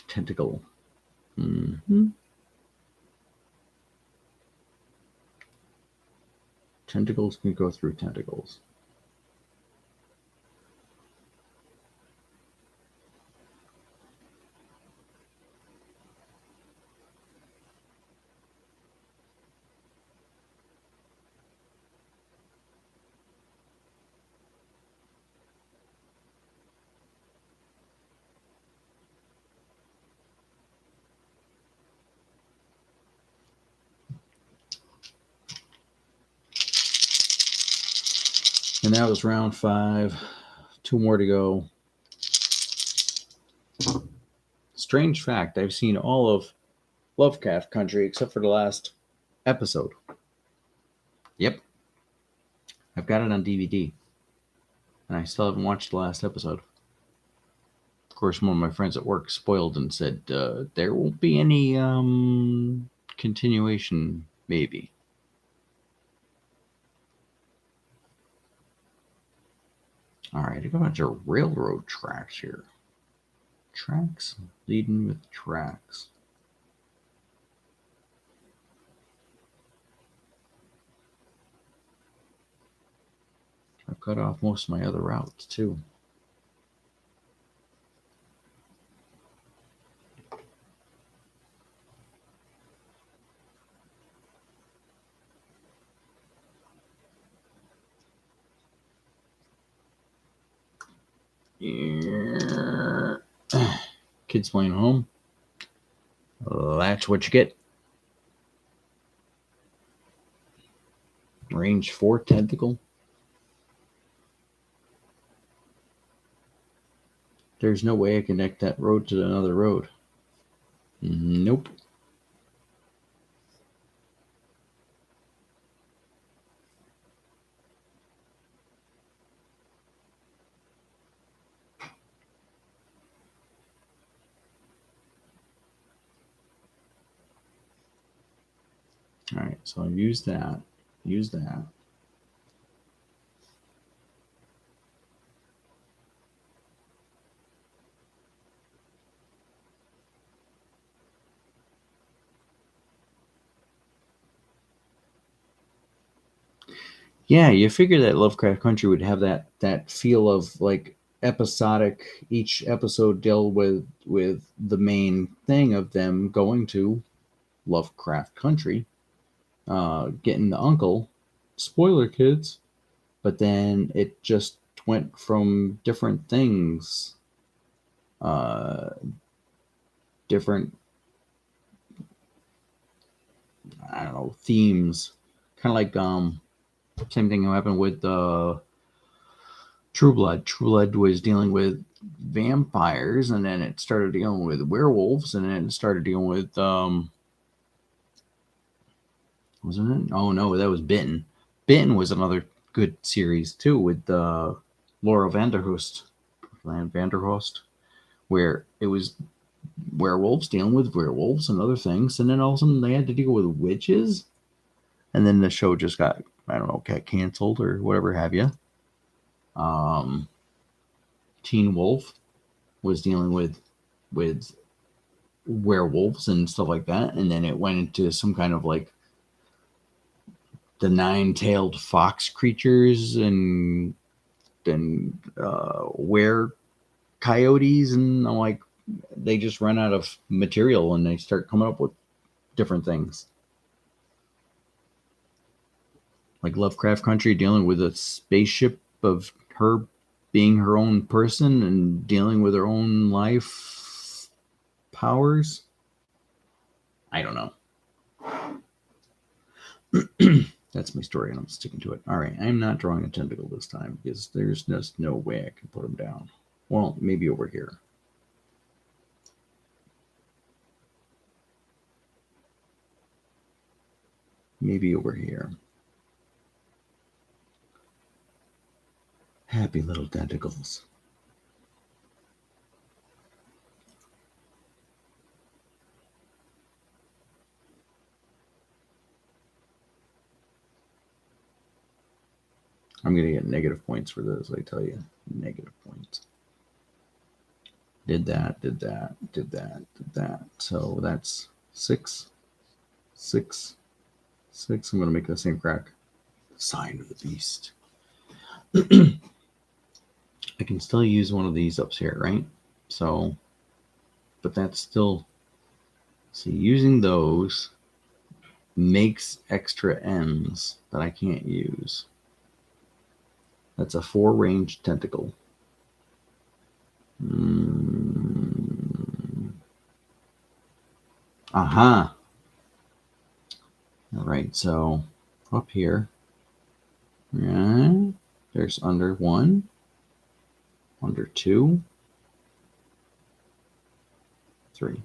tentacle. Tentacles can go through tentacles. And that was round 5. 2 more to go. Strange fact, I've seen all of Lovecraft Country except for the last episode. Yep. I've got it on DVD. And I still haven't watched the last episode. Of course, one of my friends at work spoiled and said, there won't be any continuation, maybe. All right, I got a bunch of railroad tracks here. Tracks leading with tracks. I've cut off most of my other routes, too. Yeah. Kids playing home. That's what you get. Range 4 tentacle. There's no way I connect that road to another road. Nope. All right, so I use that. Use that. Yeah, you figure that Lovecraft Country would have that feel of like episodic. Each episode dealt with the main thing of them going to Lovecraft Country, getting the uncle. Spoiler, kids. But then it just went from different things, different, I don't know, themes. Kind of like same thing happened with True Blood. True Blood was dealing with vampires, and then it started dealing with werewolves, and then it started dealing with wasn't it? Oh no, that was Bitten. Bitten was another good series too with Laura Vanderhoost, where it was werewolves dealing with werewolves and other things, and then all of a sudden they had to deal with witches, and then the show just got, I don't know, got canceled or whatever have you. Teen Wolf was dealing with werewolves and stuff like that, and then it went into some kind of like the nine-tailed fox creatures and then were coyotes, and I'm like, they just run out of material and they start coming up with different things. Like Lovecraft Country dealing with a spaceship of her being her own person and dealing with her own life powers. I don't know. That's my story and I'm sticking to it. All right, I'm not drawing a tentacle this time because there's just no way I can put them down. Well, maybe over here. Maybe over here. Happy little tentacles. I'm going to get negative points for this, I tell you. Negative points. Did that, did that, did that, did that. So that's 6, 6, 6. I'm going to make the same crack. Sign of the beast. I can still use one of these ups here, right? So, but that's still, see, using those makes extra ends that I can't use. That's a 4-range tentacle. Aha. All right, so up here, yeah, there's under 1, under 2, 3.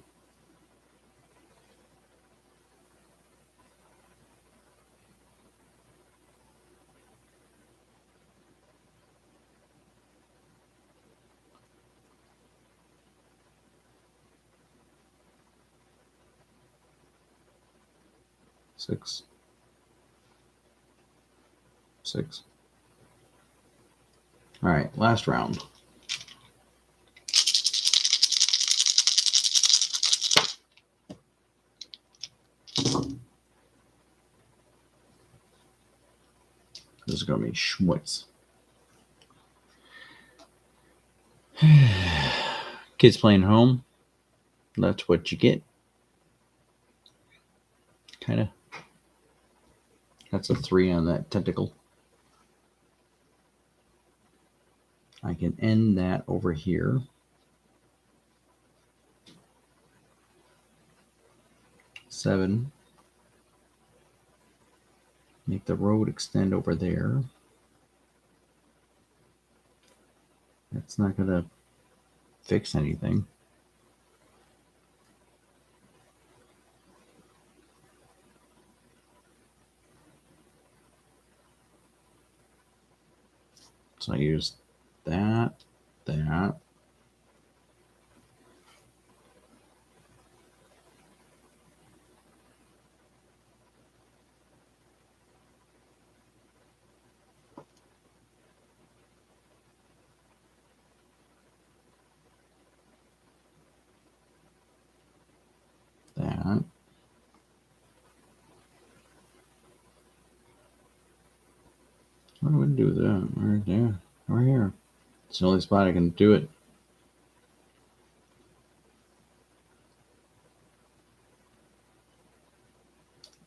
Six. All right, last round. This is going to be schmutz. Kids playing home. That's what you get. Kind of. That's a 3 on that tentacle. I can end that over here. 7. Make the road extend over there. That's not going to fix anything. So I use that. That. What do I do with that? Right there. Right here. It's the only spot I can do it.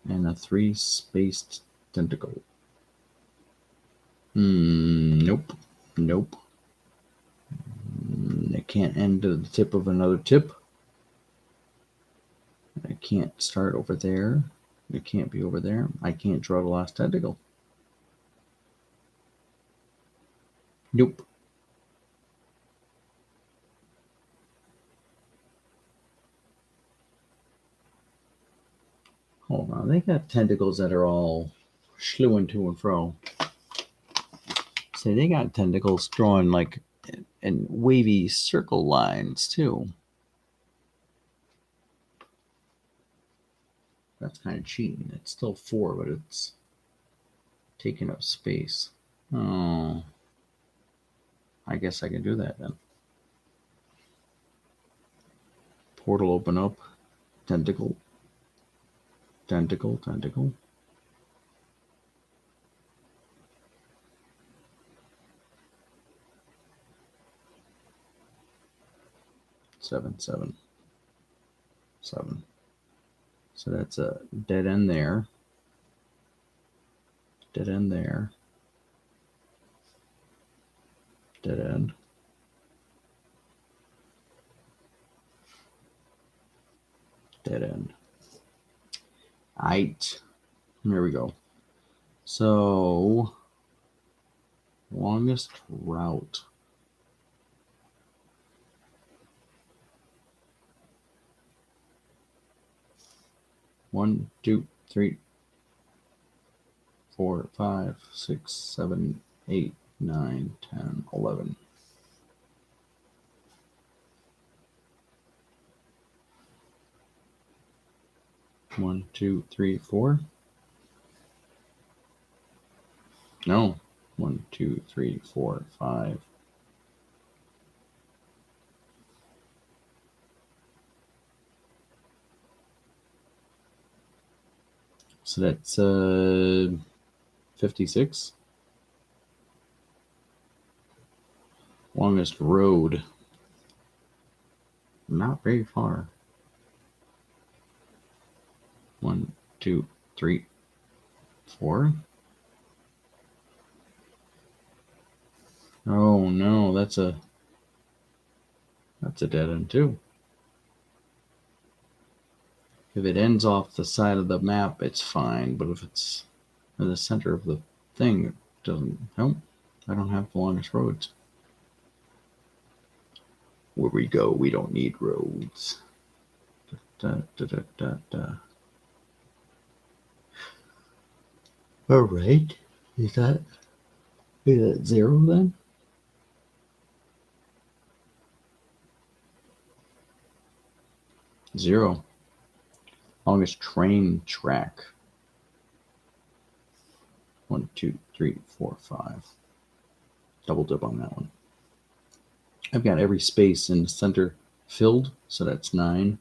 And a 3-spaced tentacle. Nope. Nope. It can't end to the tip of another tip. I can't start over there. It can't be over there. I can't draw the last tentacle. Nope. Hold on. They got tentacles that are all slewing to and fro. See, they got tentacles drawing like in wavy circle lines too. That's kind of cheating. It's still 4, but it's taking up space. Oh, I guess I can do that then. Portal open up. Tentacle. Tentacle, tentacle. Seven. So that's a dead end there. Dead end there. Dead end. Dead end. Aight. There we go. So, longest route. One, 2, 3, 4, 5, 6, 7, 8, 9, 10, 11. One, 2, 3, 4. No. 1, 2, 3, 4, 5. So that's 56. Longest road. Not very far. 1, 2, 3, 4. Oh no, that's a dead end too. If it ends off the side of the map, it's fine. But if it's in the center of the thing, it doesn't help. I don't have the longest roads. Where we go, we don't need roads. Da, da, da, da, da. All right. Is that 0 then? Zero. Longest train track. 1, 2, 3, 4, 5. Double dip on that one. I've got every space in the center filled, so that's 9.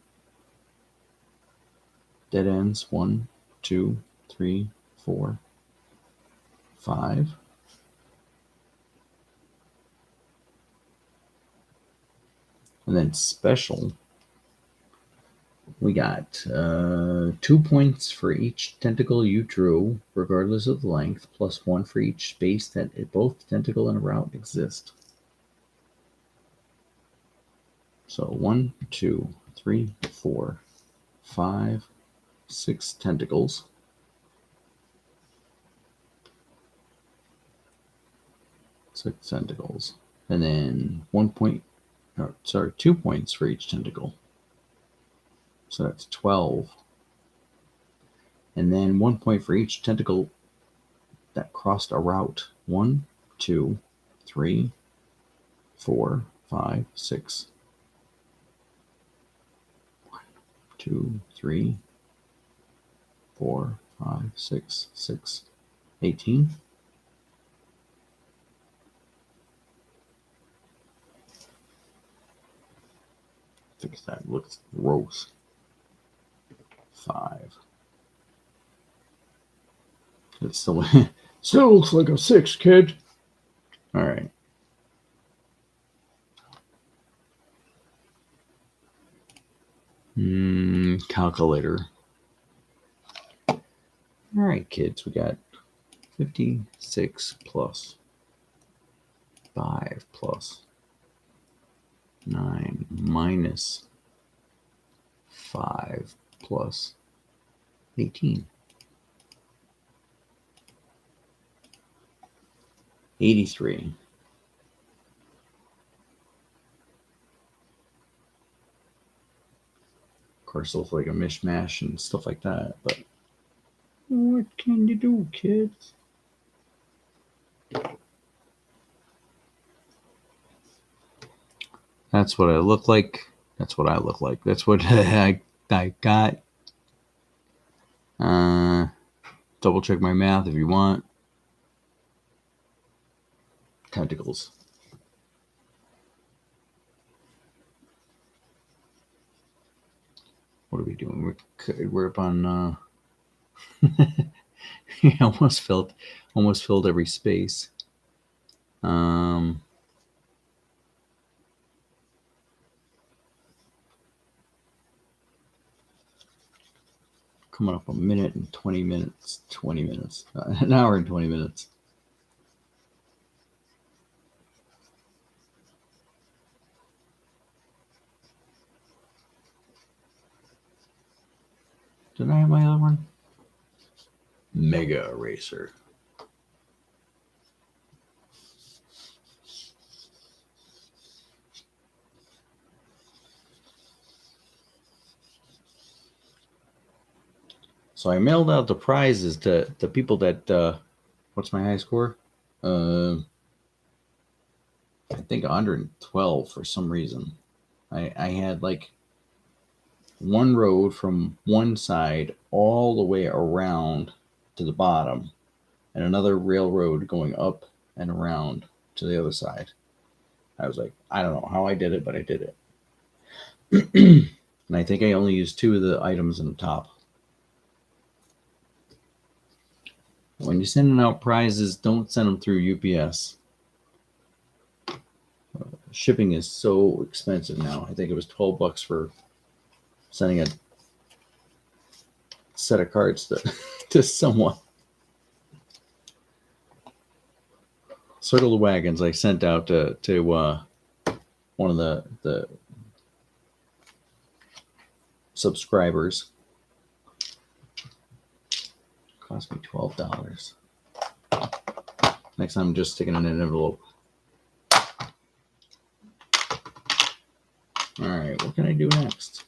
Dead ends. 1, 2, 3, 4, 5. And then special. We got 2 points for each tentacle you drew, regardless of the length, plus 1 for each space that both tentacle and route exist. So 1, 2, 3, 4, 5, 6 tentacles. Six tentacles. And then 2 points for each tentacle. So that's 12. And then 1 point for each tentacle that crossed a route. 1, 2, 3, 4, 5, 6. 1, 2, 3, 4, 5, 6, 6. 18. Fix that. Looks gross. 5. It still looks like a 6, kid. All right. Calculator. All right, kids. We got 56 plus 5 plus 9 minus 5 plus 18. 83. Of course, it looks like a mishmash and stuff like that, but What can you do, kids? That's what I look like. That's what I look like. That's what I got. Double check my math if you want. Tentacles. What are we doing? We're up on. Yeah, almost filled every space. Coming up a minute and 20 minutes. 20 minutes. An hour and 20 minutes. Did I have my other one? Mega Eraser. So I mailed out the prizes to the people that, what's my high score? I think 112 for some reason. I had like one road from one side all the way around to the bottom and another railroad going up and around to the other side. I was like, I don't know how I did it, but I did it. And I think I only used 2 of the items in the top. When you're sending out prizes, don't send them through UPS. Shipping is so expensive now. I think it was $12 for sending a set of cards to someone. Circle the Wagons I sent out to one of the subscribers. Cost me $12. Next time I'm just sticking in an envelope. Alright, what can I do next?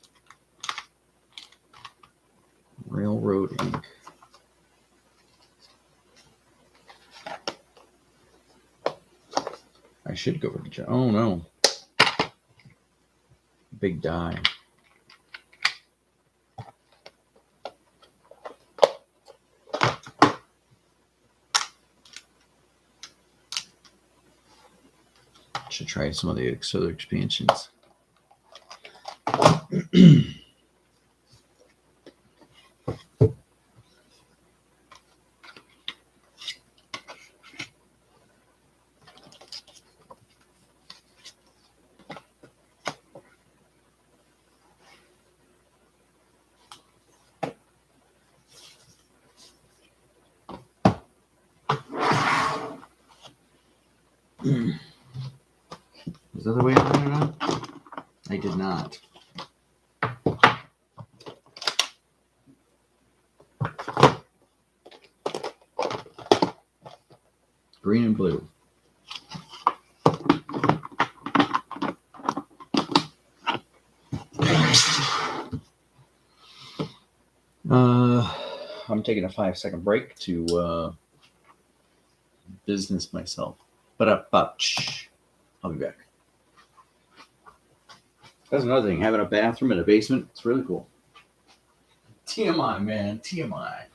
Railroad ink. I should go for the oh no. Big die. Should try some of the other expansions. Is that the way I ran it out? I did not. Green and blue. I'm taking a 5-second break to business myself. But I'll be back. That's another thing. Having a bathroom in a basement, it's really cool. TMI, man. TMI.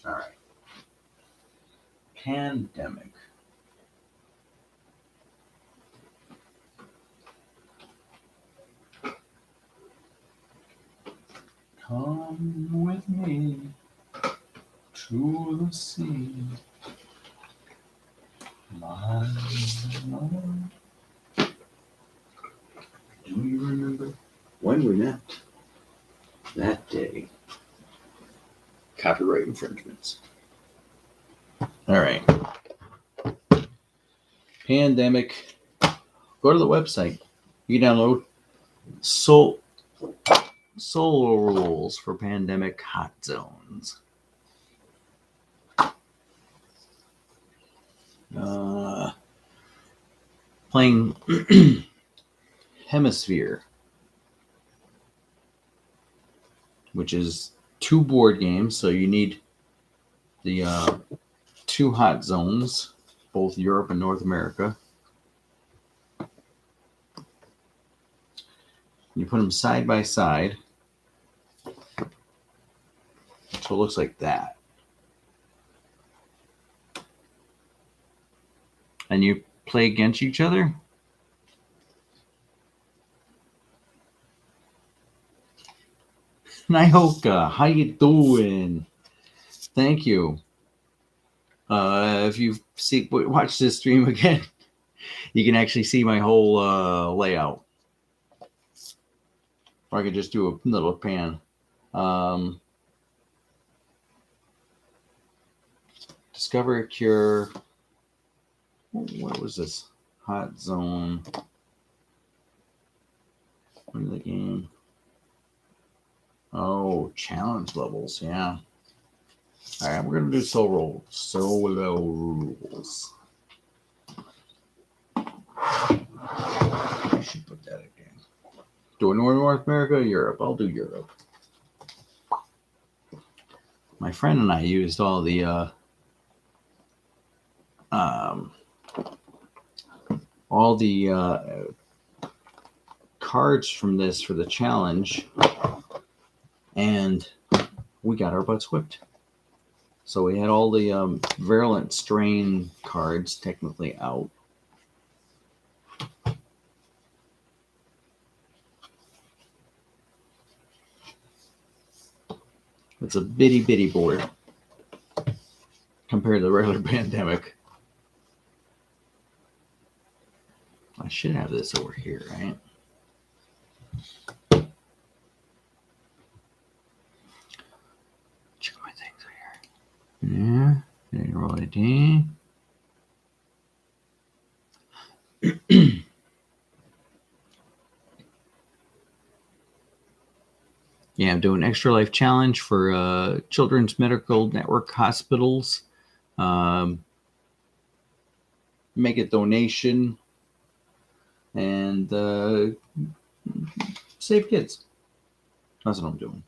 All right. Pandemic. Come with me to the sea, my love. Do you remember when we met? That day. Copyright infringements. All right. Pandemic. Go to the website. You can download solo rules for pandemic hot zones. Playing Hemisphere, which is 2 board games. So you need the 2 hot zones, both Europe and North America. You put them side by side. So it looks like that. And you play against each other. Nyoka, how you doing? Thank you. If you watch this stream again, you can actually see my whole layout. Or I could just do a little pan. Discover a cure. What was this? Hot zone. Win the game. Oh, challenge levels. Yeah. All right, we're going to do solo rules. I should put that again. Do it North America or Europe? I'll do Europe. My friend and I used all the cards from this for the challenge, and we got our butts whipped. So we had all the virulent strain cards technically out. It's a bitty board compared to the regular pandemic. I should have this over here, right? Check my things here. Yeah, there you roll ID. Yeah, I'm doing Extra Life Challenge for Children's Medical Network hospitals. Make a donation and save kids. That's what I'm doing.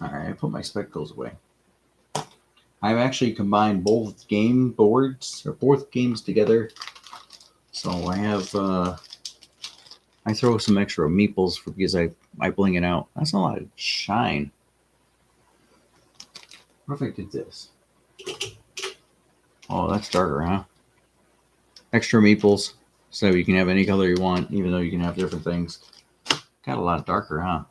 All right, I put my spectacles away. I've actually combined both game boards or both games together. So I have I throw some extra meeples because I bling it out. That's a lot of shine. What if I did this? Oh, that's darker, huh? Extra meeples, so you can have any color you want, even though you can have different things. Got a lot darker, huh?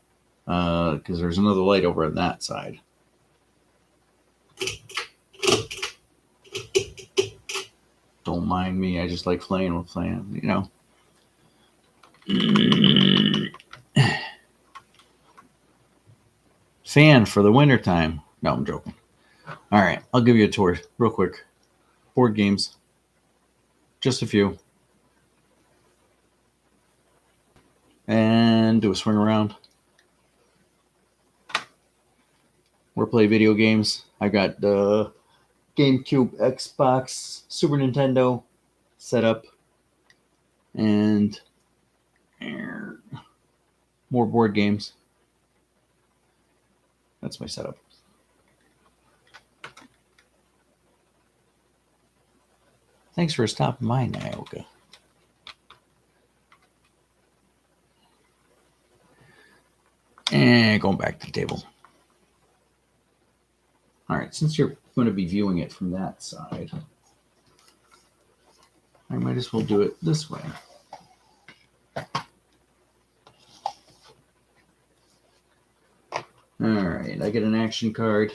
Because there's another light over on that side. Don't mind me. I just like playing with flame, you know. Fan for the winter time. No, I'm joking. All right, I'll give you a tour real quick. Board games. Just a few. And do a swing around. We're playing video games. I got the GameCube, Xbox, Super Nintendo set up. And more board games. That's my setup. Thanks for stopping by, Nyoka. And going back to the table. All All right, since you're going to be viewing it from that side, I might as well do it this way. All right, I get an action card.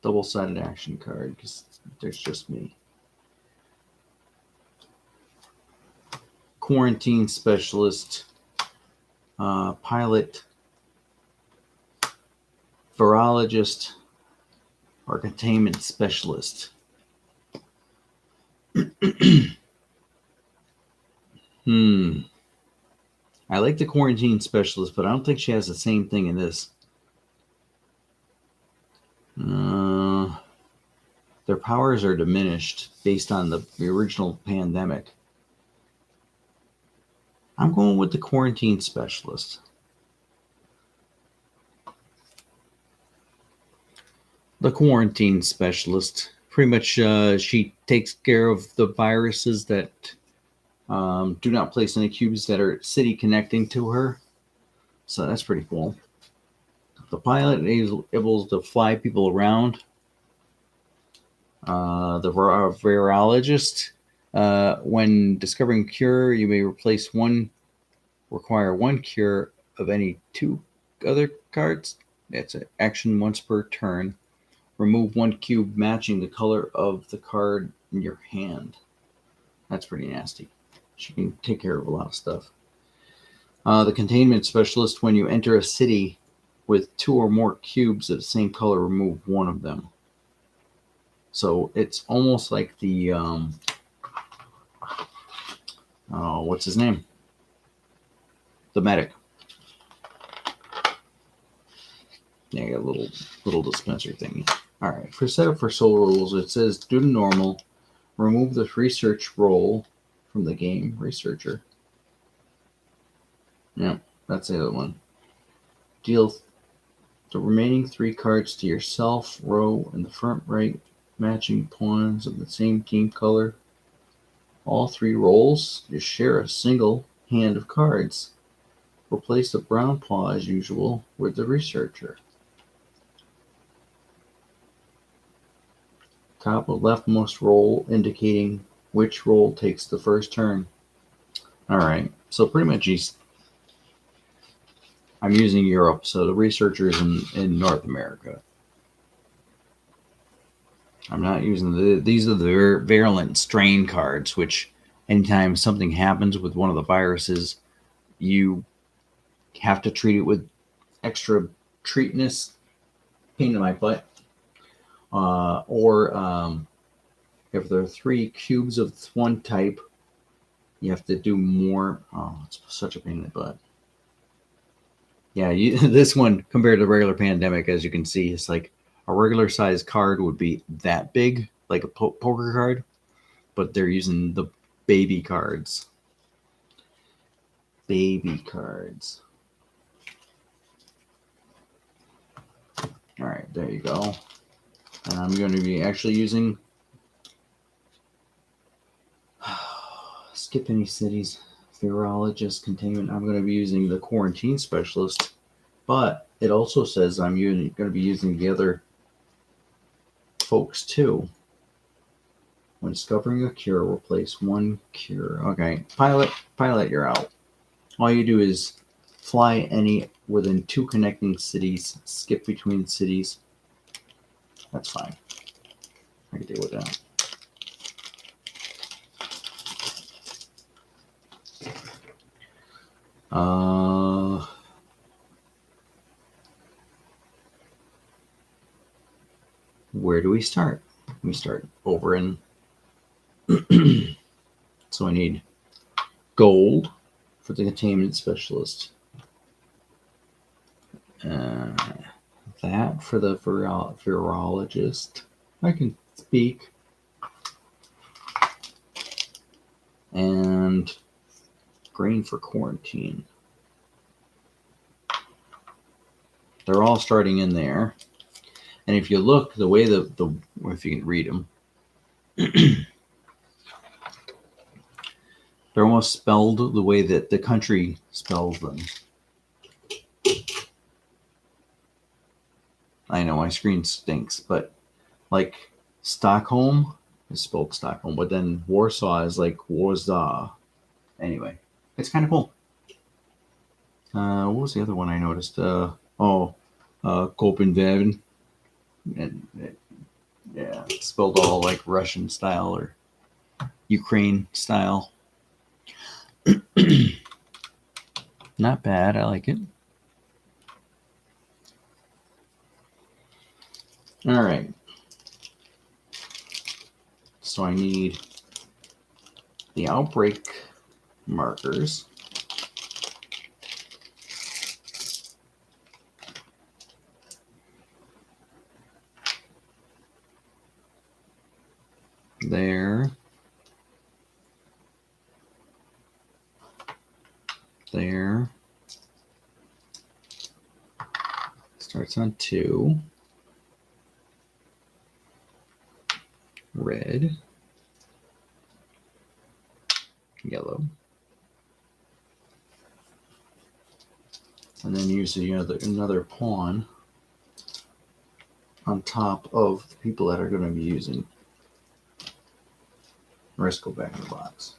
Double-sided action card because there's just me. Quarantine specialist, pilot, virologist, or containment specialist. I like the quarantine specialist, but I don't think she has the same thing in this. Their powers are diminished based on the original pandemic. I'm going with the quarantine specialist. The quarantine specialist. Pretty much she takes care of the viruses that do not place any cubes that are city connecting to her. So that's pretty cool. The pilot is able to fly people around. The virologist, when discovering a cure, you may require one cure of any 2 other cards. That's an action once per turn. Remove 1 cube matching the color of the card in your hand. That's pretty nasty. She can take care of a lot of stuff. The containment specialist, when you enter a city with 2 or more cubes of the same color, remove 1 of them. So it's almost like the, what's his name? The medic. Yeah, you got a little dispenser thingy. All right, for setup for soul rules, it says due to normal, remove the research role from the game. Researcher. Yeah, that's the other one. Deal the remaining 3 cards to yourself, row in the front right, matching pawns of the same team color. All 3 roles, you share a single hand of cards. Replace the brown paw as usual with the researcher. Top of leftmost roll indicating which roll takes the first turn. All right, so pretty much I'm using Europe, so the researcher is in North America. I'm not using these are the virulent strain cards, which anytime something happens with one of the viruses, you have to treat it with extra treatness, pain in my butt. Or if there are 3 cubes of one type, you have to do more. Oh, it's such a pain in the butt. Yeah, this one compared to regular pandemic, as you can see, it's like a regular size card would be that big, like a poker card, but they're using the baby cards. Baby cards. All right, there you go. And I'm going to be actually using skip any cities, virologist, containment. I'm going to be using the quarantine specialist, but it also says I'm going to be using the other folks too. When discovering a cure, replace 1 cure. Okay, pilot, you're out. All you do is fly any within 2 connecting cities, skip between cities. That's fine. I can deal with that. Where do we start? We start over in. So I need gold for the containment specialist. That for the virologist. I can speak. And green for quarantine. They're all starting in there. And if you look, the way if you can read them, they're almost spelled the way that the country spells them. I know my screen stinks, but like Stockholm is spelled Stockholm, but then Warsaw is like Warsaw. Anyway, it's kind of cool. What was the other one I noticed? Copenhagen. And yeah, it's spelled all like Russian style or Ukraine style. Not bad. I like it. All right. So I need the outbreak markers. There. There. Starts on 2. Red. Yellow. And then use another pawn on top of the people that are going to be using. Rest go back in the box.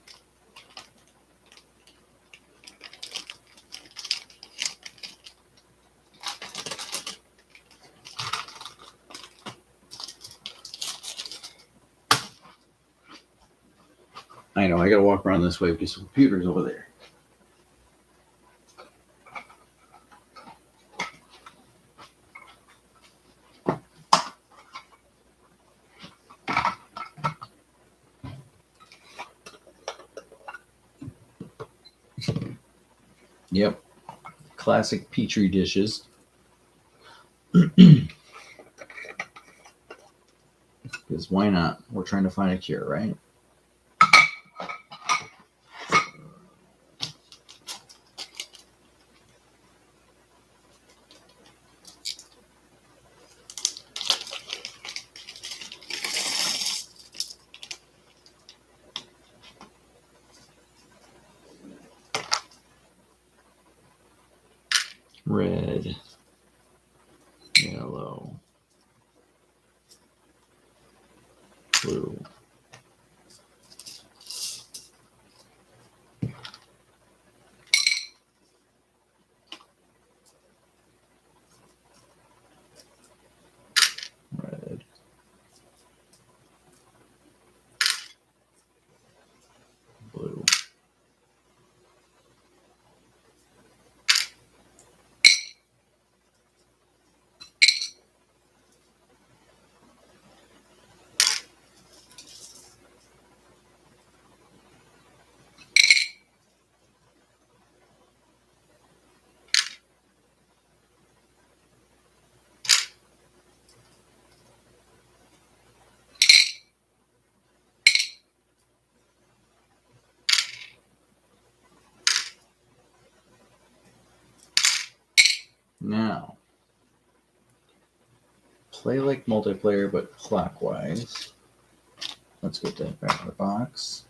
I know, I gotta walk around this way because the computer's over there. Yep. Classic Petri dishes. Because why not? We're trying to find a cure, right? Red, yellow, blue. Red. Blue. Now, play like multiplayer, but clockwise. Let's get that back of the box.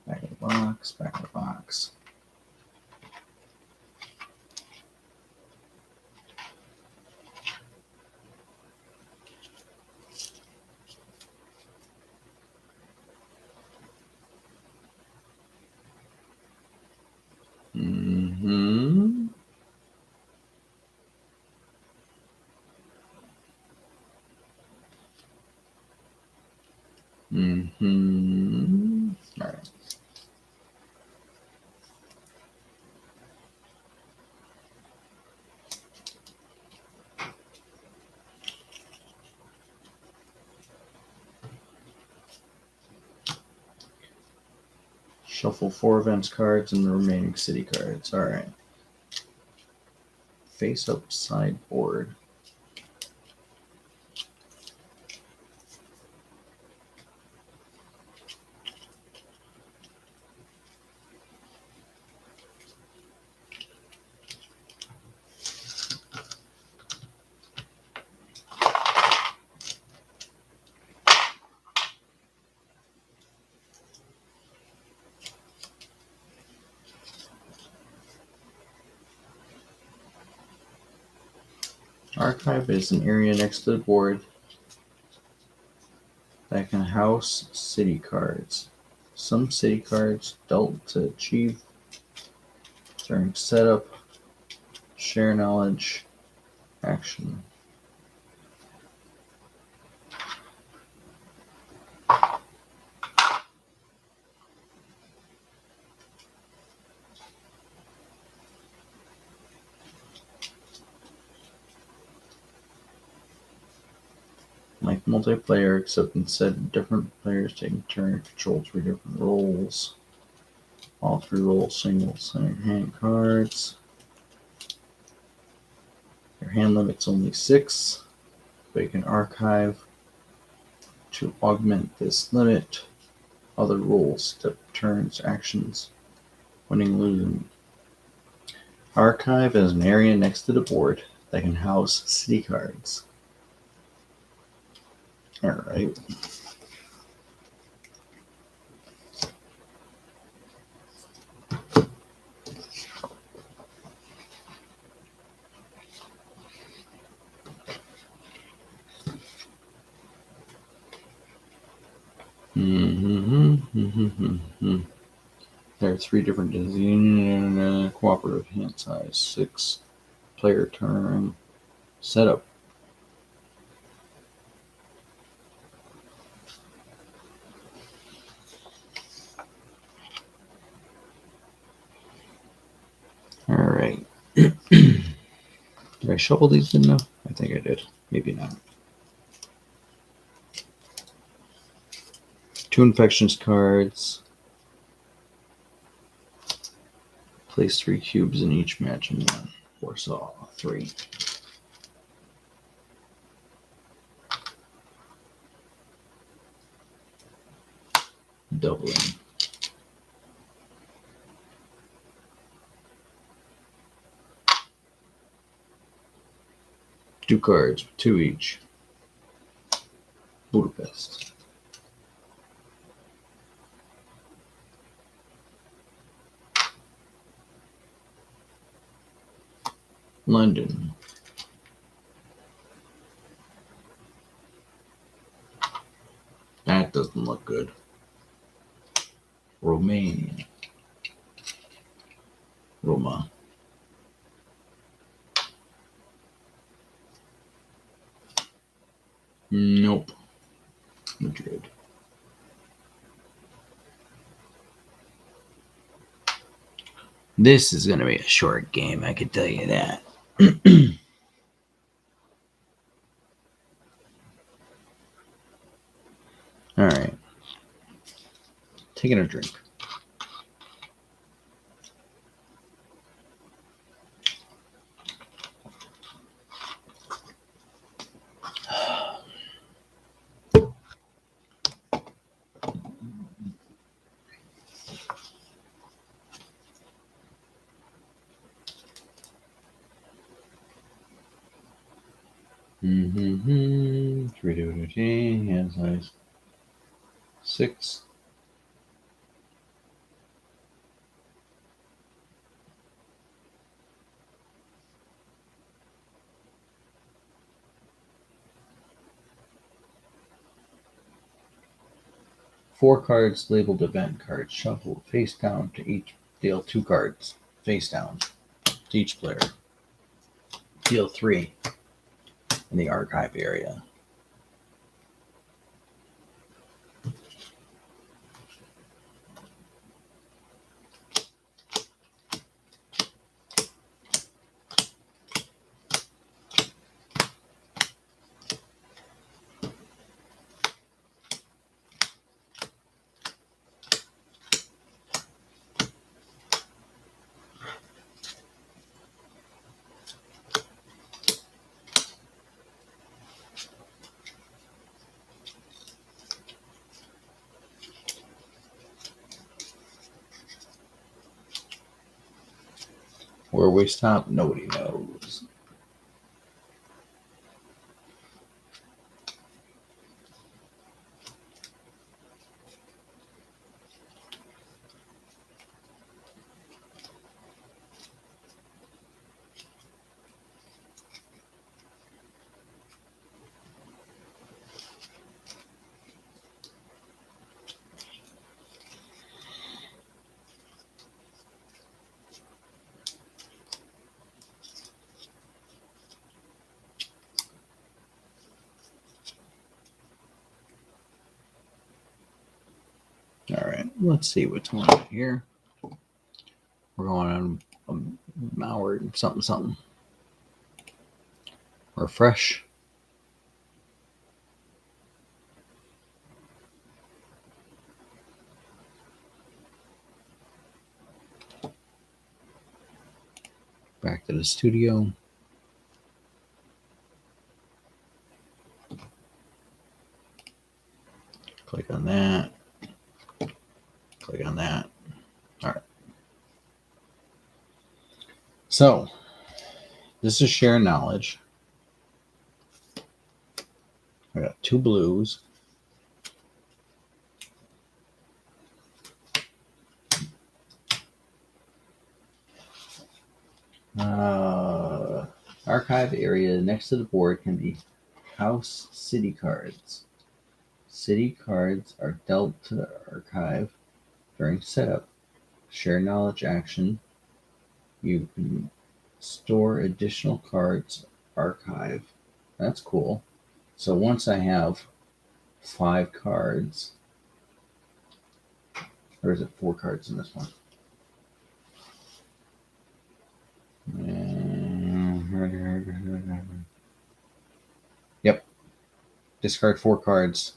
Back of the box, back of the box. Mm-hmm. Mm-hmm. All right. Shuffle 4 events cards and the remaining city cards. All right. Face up sideboard. Archive is an area next to the board that can house city cards. Some city cards dealt to achieve during setup, share knowledge, action. Like multiplayer, except instead different players taking turn to control 3 different roles. All 3 roles single hand cards. Your hand limit's only 6, but you can archive to augment this limit. Other rules, step turns, actions, winning, losing. Archive is an area next to the board that can house city cards. Alright. There are 3 different designated cooperative hand size, 6 player turn, setup. Alright. Did I shuffle these in now? I think I did. Maybe not. 2 infections cards. Place 3 cubes in each match and 1. Foresaw 3. Doubling. Two cards, 2 each. Budapest. London. That doesn't look good. Romania. Roma. Nope. Madrid. This is going to be a short game, I can tell you that. All right. Taking a drink. Hand size 6. Four cards labeled event cards. Shuffle face down to each. Deal 2 cards face down to each player. Deal 3 in the archive area. Where we stop, nobody knows. let's see what's going on here. We're going on an hour something. Refresh. Back to the studio. Click on that. Click on that. All right. So, this is share knowledge. I got 2 blues. Archive area next to the board can be house city cards. City cards are dealt to the archive during setup. Share knowledge action. You can store additional cards archive. That's cool. So once I have 5 cards, or is it 4 cards in this one? Yep. Discard 4 cards.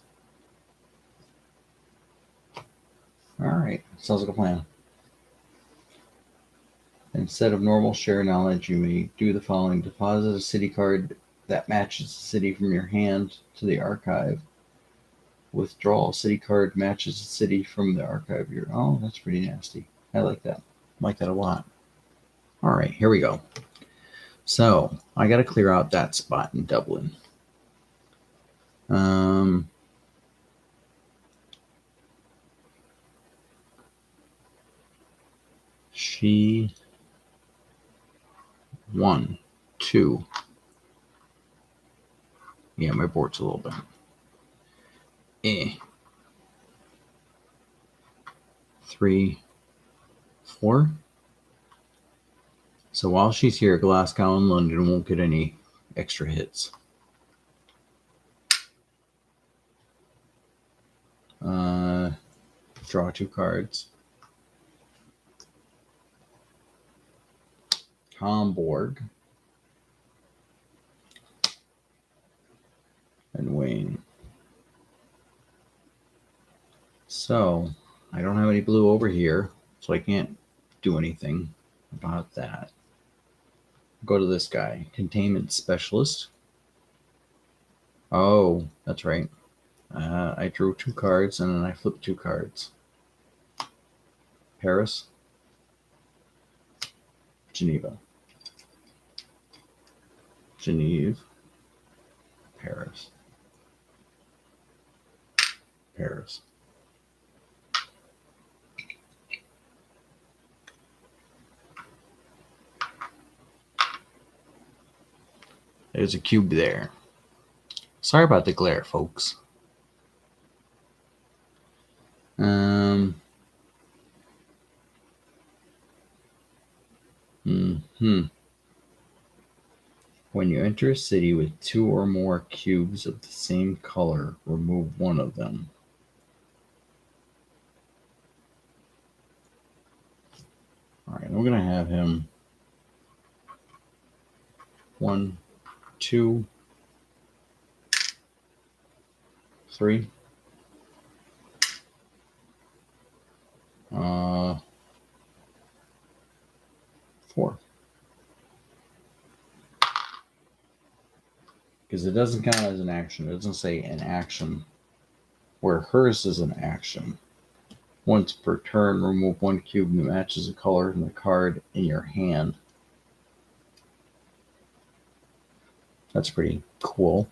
All right. Sounds like a plan. Instead of normal share knowledge, you may do the following. Deposit a city card that matches the city from your hand to the archive. Withdraw a city card matches the city from the archive. Oh, that's pretty nasty. I like that. I like that a lot. All right, here we go. So I got to clear out that spot in Dublin. She 1, 2. Yeah, my board's a little bit. 3, 4. So while she's here, Glasgow and London won't get any extra hits. Draw 2 cards. Hamburg and Wayne. So I don't have any blue over here, so I can't do anything about that. Go to this guy, containment specialist. Oh, that's right. I drew 2 cards and then I flipped 2 cards. Paris, Geneva. Geneve, Paris. Paris. There's a cube there. Sorry about the glare, folks. When you enter a city with 2 or more cubes of the same color, remove one of them. All right, we're going to have him 1, 2, 3. 4. Because it doesn't count as an action. It doesn't say an action, where hers is an action. Once per turn, remove 1 cube that matches the color in the card in your hand. That's pretty cool.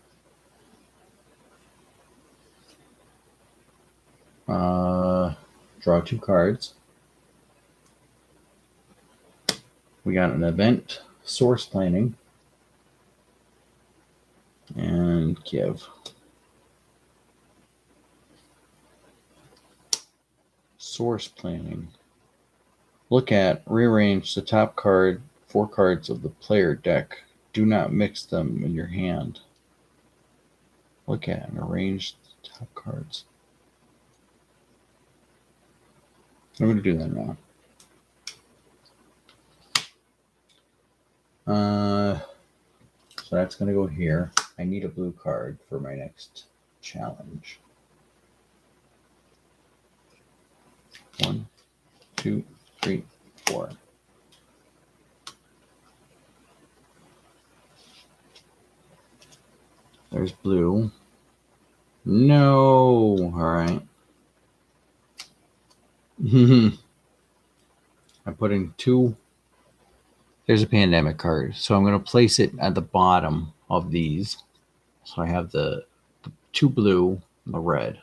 Draw 2 cards. We got an event, source planning, and give. Source planning. Look at, rearrange the top 4 cards of the player deck. Do not mix them in your hand. Look at and arrange the top cards. I'm going to do that now. So that's going to go here. I need a blue card for my next challenge. 1, 2, 3, 4. There's blue. No. All right. I'm putting 2. There's a pandemic card. So I'm going to place it at the bottom of these. So I have the 2 blue and the red.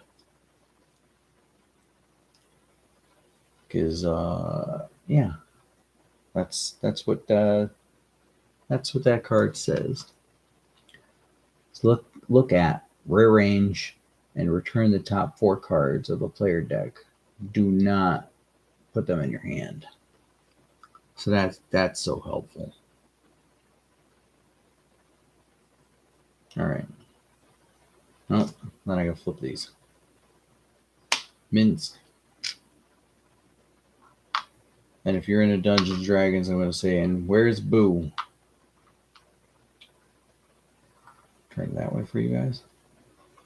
Because yeah. That's what that card says. So look at rearrange and return the top 4 cards of the player deck. Do not put them in your hand. So that's so helpful. All right. Oh, then I gotta flip these. Mints. And if you're in a Dungeons and Dragons, I'm gonna say, and where's Boo? Turn it that way for you guys.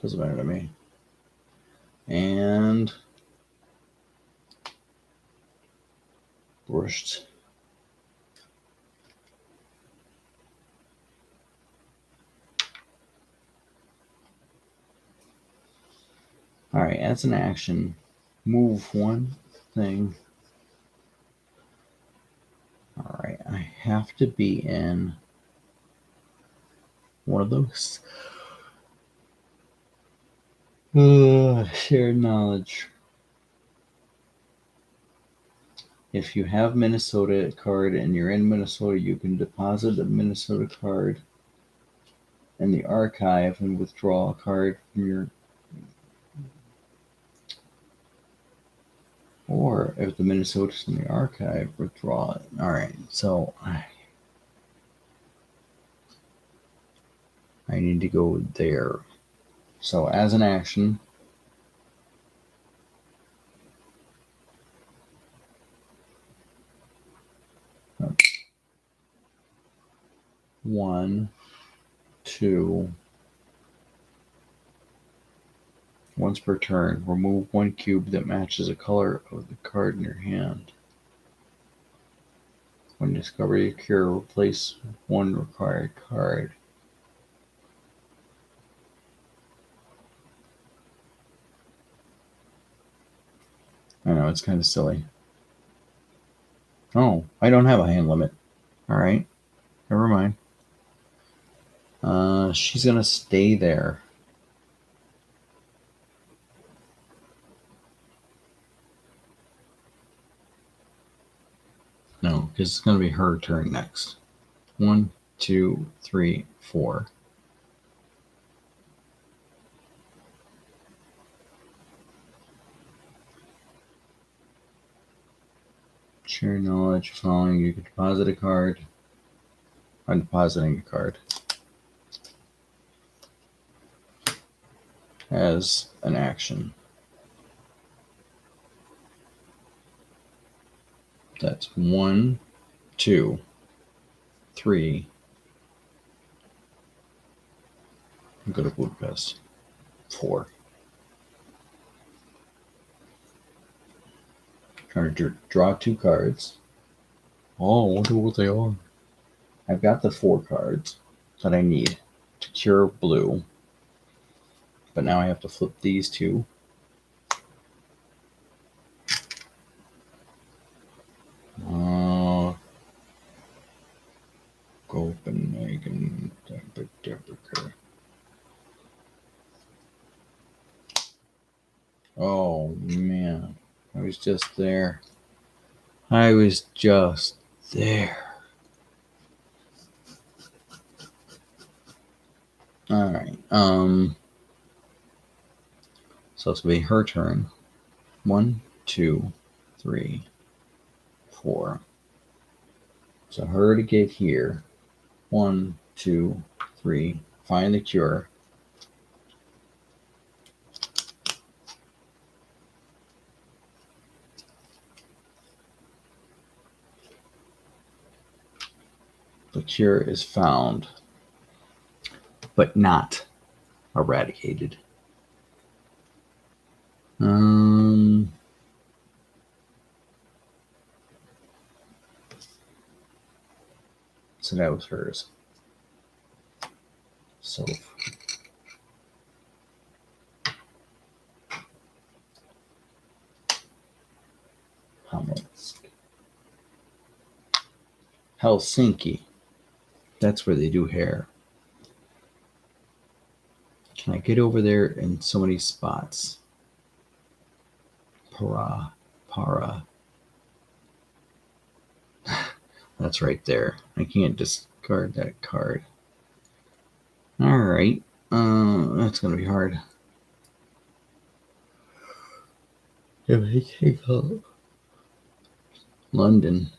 Doesn't matter to me. And brushed. All right, as an action, move 1 thing. All right, I have to be in one of those. Shared knowledge. If you have Minnesota card and you're in Minnesota, you can deposit the Minnesota card in the archive and withdraw a card from your. Or if the Minnesota's in the archive, withdraw it. All right, so I need to go there. So as an action, one, two, once per turn, remove 1 cube that matches the color of the card in your hand. When you discover your cure, replace 1 required card. I know, it's kind of silly. Oh, I don't have a hand limit. All right, never mind. She's gonna stay there. No, because it's gonna be her turn next. 1, 2, 3, 4. Share knowledge. Following, you can deposit a card. I'm depositing a card as an action. That's 1, 2, 3. Go to Budapest. 4. Trying to draw 2 cards. Oh, I wonder what they are. I've got the 4 cards that I need to cure blue. But now I have to flip these 2. Copenhagen. Oh, man. I was just there. I was just there. All right. So it's gonna be her turn. 1, 2, 3, 4. So her to get here. 1, 2, 3. Find the cure. The cure is found, but not eradicated. So that was hers. So Helsinki. That's where they do hair. Can I get over there in so many spots? Para. That's right there. I can't discard that card. All right. That's going to be hard. If I take out London.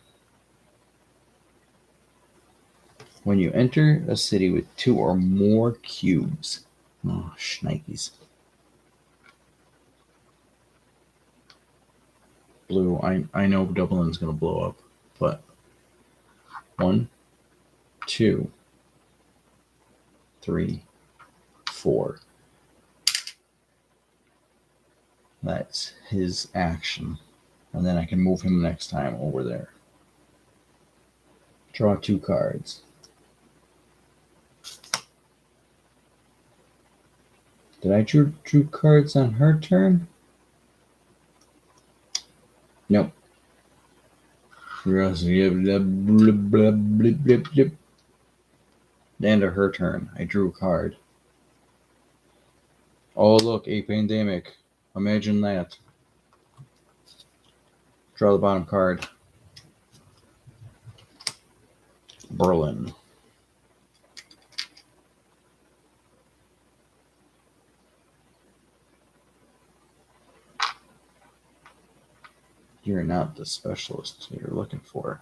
When you enter a city with 2 or more cubes. Oh, shnikes. Blue. I know Dublin's going to blow up, but 1, 2, 3, 4. That's his action. And then I can move him next time over there. Draw 2 cards. Did I drew cards on her turn? Nope. The end of her turn. I drew a card. Oh, look, a pandemic. Imagine that. Draw the bottom card. Berlin. You're not the specialist you're looking for.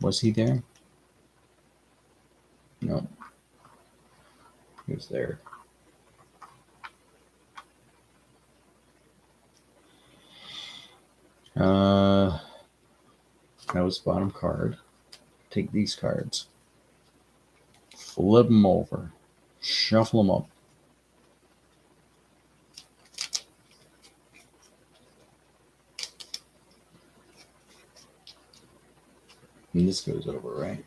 Was he there? No. He was there. That was the bottom card. Take these cards. Flip them over. Shuffle them up. And this goes over, right?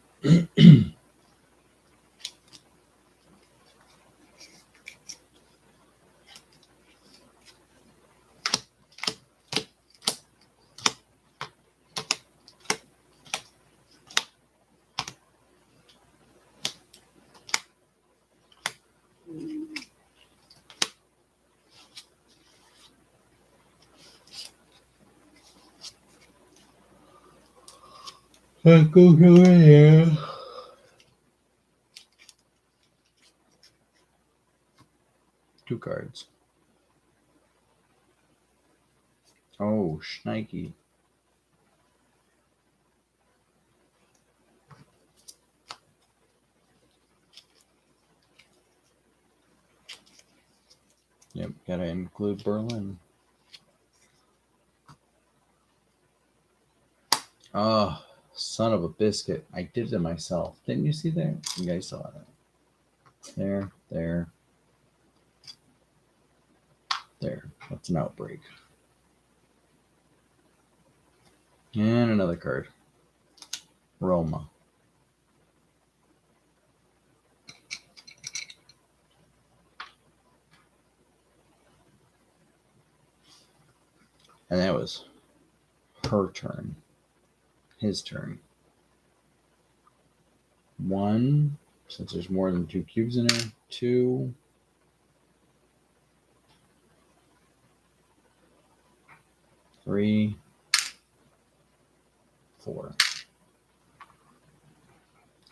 That goes over there. Two cards. Oh, shnikey. Yep, gotta include Berlin. Oh, son of a biscuit. I did it myself. Didn't you see that? You guys saw that. There. There. That's an outbreak. And another card. Roma. And that was her turn. His turn. 1, since there's more than 2 cubes in there. 2. 3. 4.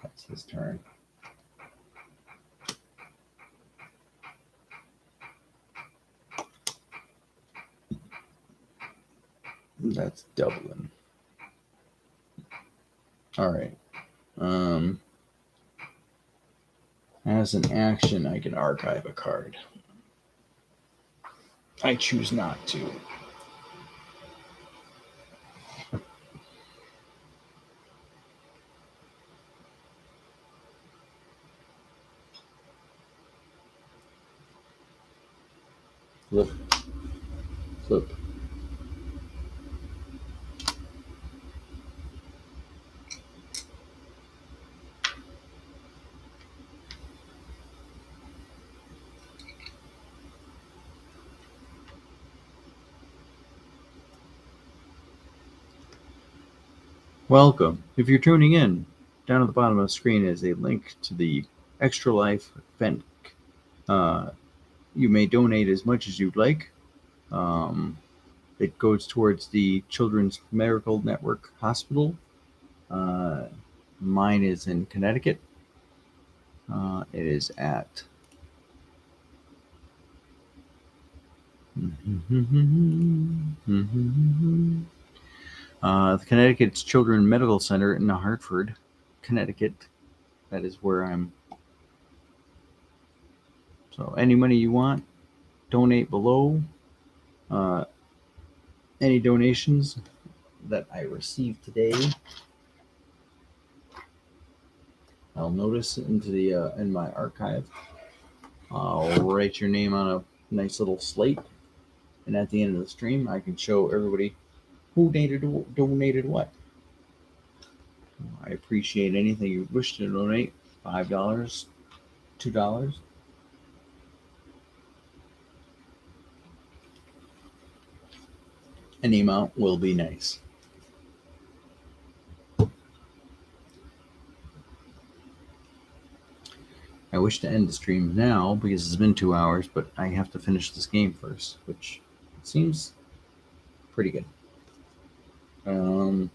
That's his turn. That's Dublin. All right. As an action, I can archive a card. I choose not to. Flip. Flip. Welcome. If you're tuning in, down at the bottom of the screen is a link to the Extra Life event. You may donate as much as you'd like. It goes towards the Children's Medical Network Hospital. Mine is in Connecticut. It is at the Connecticut's Children's Medical Center in Hartford, Connecticut. That is where I'm. So any money you want, donate below. Any donations that I received today, I'll notice into the in my archive. I'll write your name on a nice little slate, and at the end of the stream, I can show everybody who donated what. I appreciate anything you wish to donate. $5, $2. Any amount will be nice. I wish to end the stream now because it's been 2 hours, but I have to finish this game first, which seems pretty good. All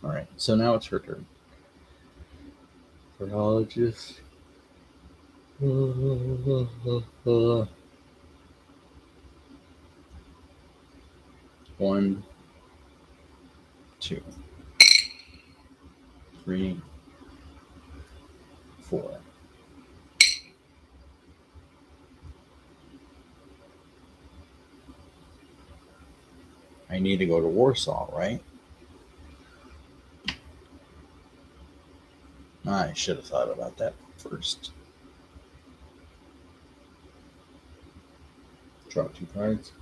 right, so now it's her turn. Virologist. 1, 2, 3, 4. I need to go to Warsaw, right? I should have thought about that first. Draw 2 cards.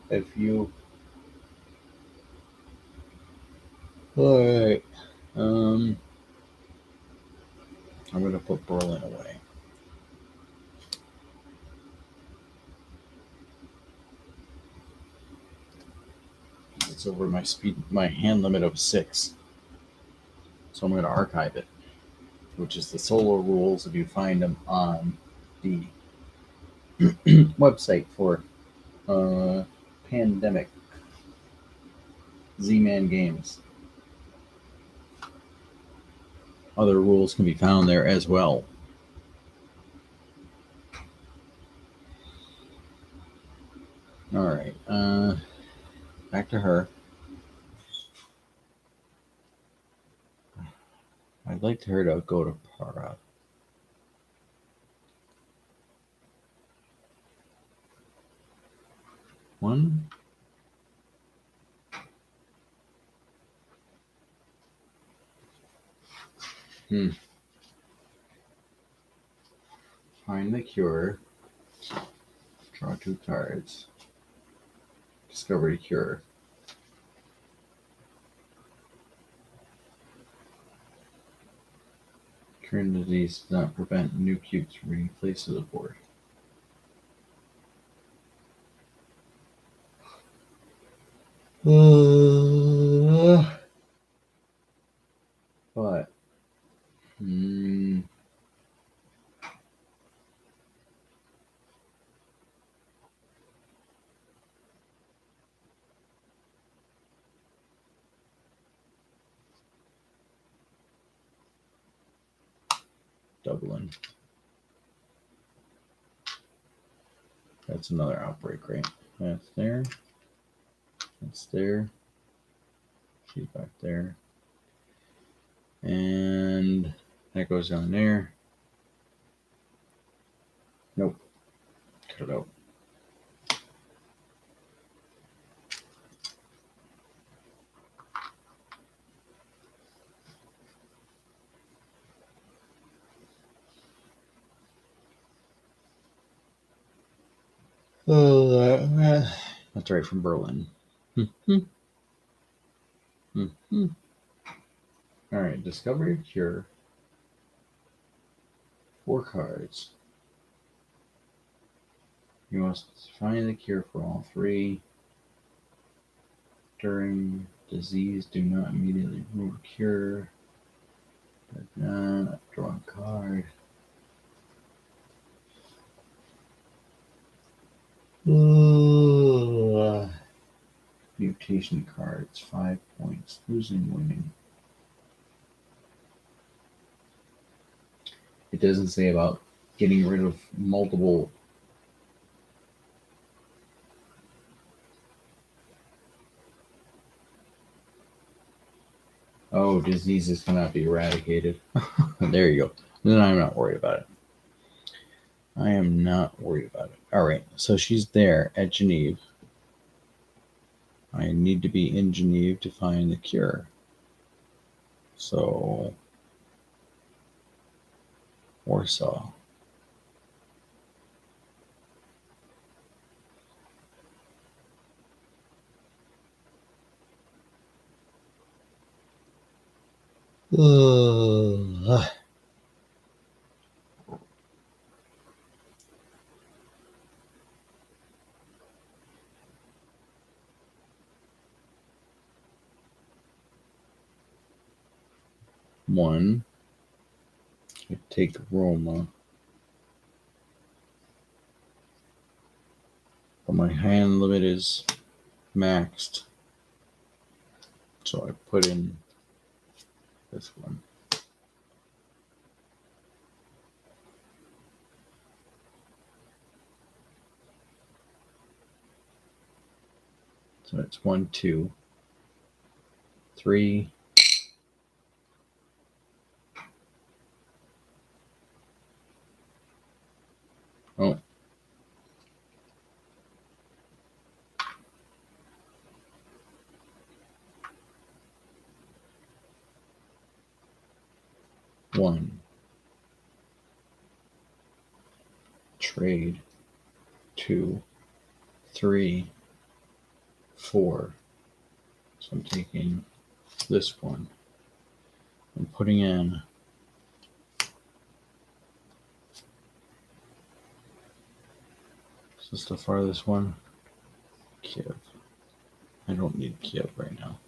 If you... Alright. I'm going to put Berlin away. It's over my hand limit of 6. So I'm going to archive it, which is the solo rules if you find them on the website for Pandemic Z-Man Games. Other rules can be found there as well. All right, back to her. I'd like her to go to Para. One. Find the cure. Draw 2 cards. Discover the cure. Curing disease does not prevent new cubes from being placed to the board. But Dublin. That's another outbreak, right? That's there. That's there. She's back there. And that goes down there. Nope. Cut it out. That's right, from Berlin. All right, discover your cure. 4 cards. You must find the cure for all 3. During disease, do not immediately remove a cure. Draw a card. Mutation cards, 5 points. Losing, winning. It doesn't say about getting rid of multiple. Oh, diseases cannot be eradicated. There you go. Then I'm not worried about it. I am not worried about it. All right, so she's there at Geneva. I need to be in Geneva to find the cure. So, Warsaw. Ugh. One. I take Roma. But my hand limit is maxed. So I put in this one. So it's 1, 2, 3. Oh. One. Trade. 2, 3, 4. So I'm taking this one. I'm putting in is this the farthest one? Kiev. I don't need Kiev right now.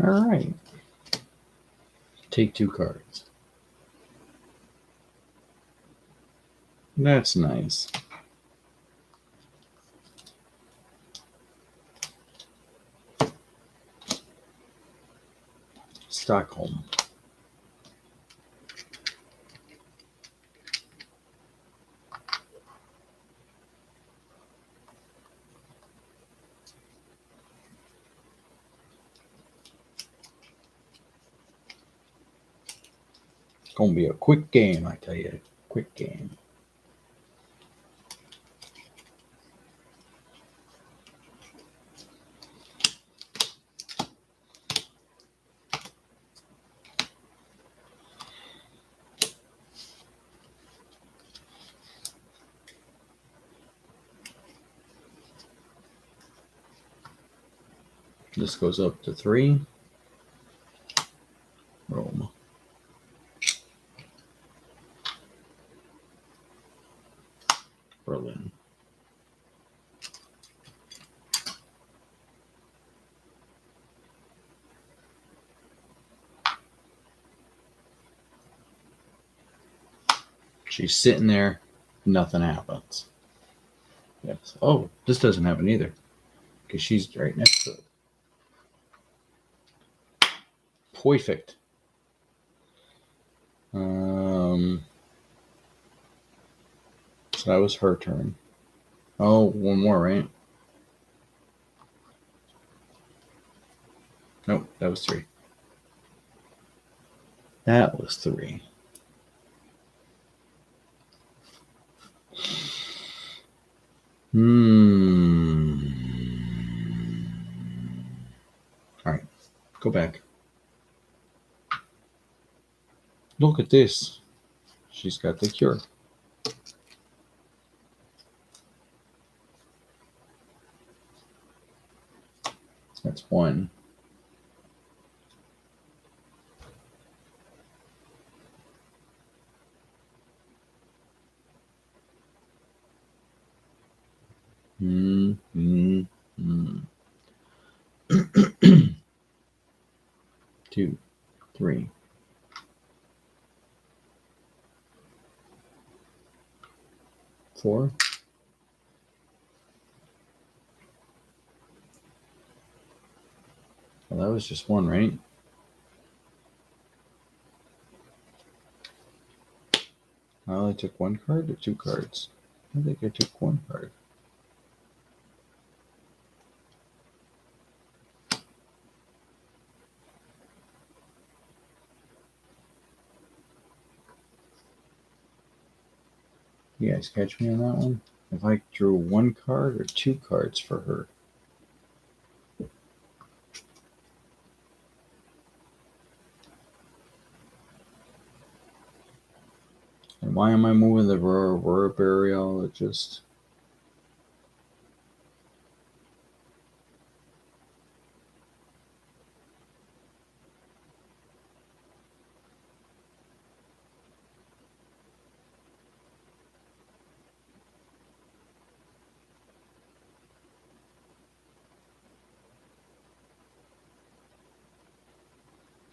All right. Take 2 cards. That's nice. Stockholm. Gonna be a quick game, I tell you. Quick game. This goes up to 3. Rome. Berlin. She's sitting there, nothing happens. Yes. Oh, this doesn't happen either, because she's right next to it. Perfect. So that was her turn. Oh, one more, right? Nope, that was 3. That was 3. All right, go back. Look at this. She's got the cure. That's one. Two, three. Four. Well, that was just one, right? I only took one card or two cards? I think I took one card. You guys catch me on that one? If I drew one card or two cards for her. And why am I moving the Aurora Burial? It just...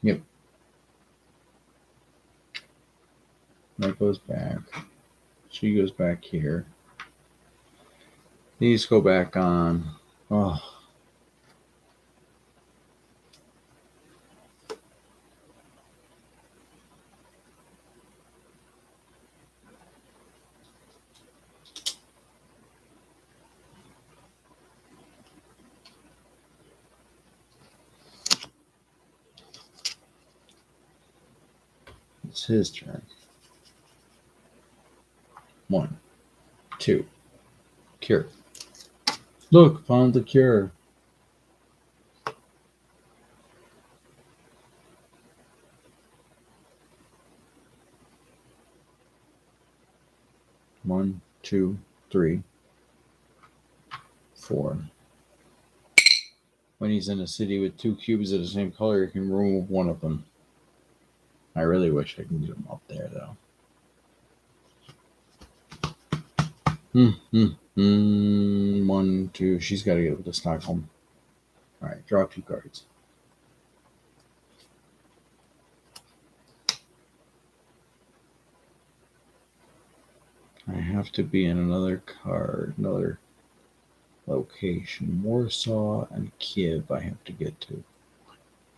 Yep. That goes back. She goes back here. These go back on. Oh. It's his turn. 1, 2. Cure. Look, found the cure. One, 2, 3, 4. When he's in a city with two cubes of the same color, you can remove one of them. I really wish I could get him up there, though. 1, 2. She's got to get up to Stockholm. All right, draw 2 cards. I have to be in another location. Warsaw and Kiev I have to get to.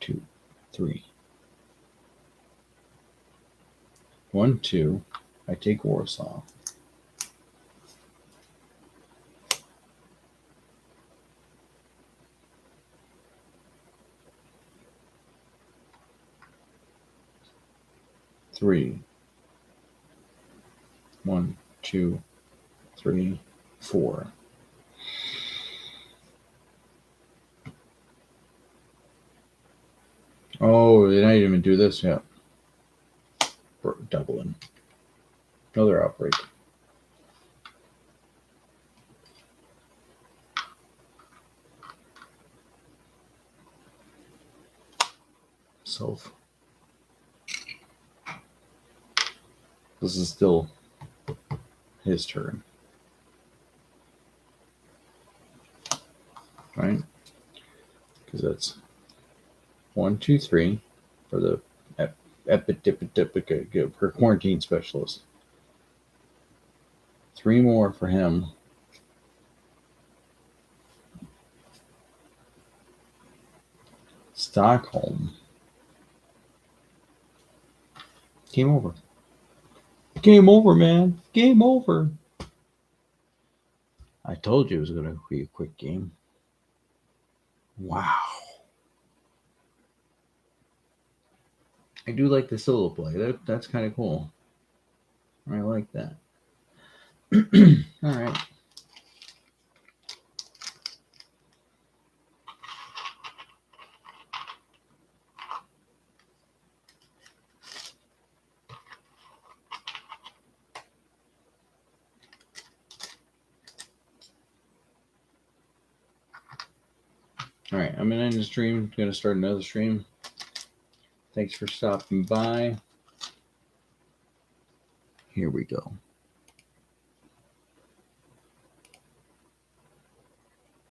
2, 3. 1, 2. I take Warsaw. Three. 1, 2, 3, 4. Oh, did I even do this? Yeah. Doubling. Another outbreak. Self. This is still his turn. Right? Because that's 1, 2, 3 for the for quarantine specialist. 3 more for him. Stockholm. Game over. Game over, man. Game over. I told you it was going to be a quick game. Wow. I do like the solo play. That's kind of cool. I like that. All right. All right, I'm gonna end the stream. Gonna start another stream. Thanks for stopping by. Here we go.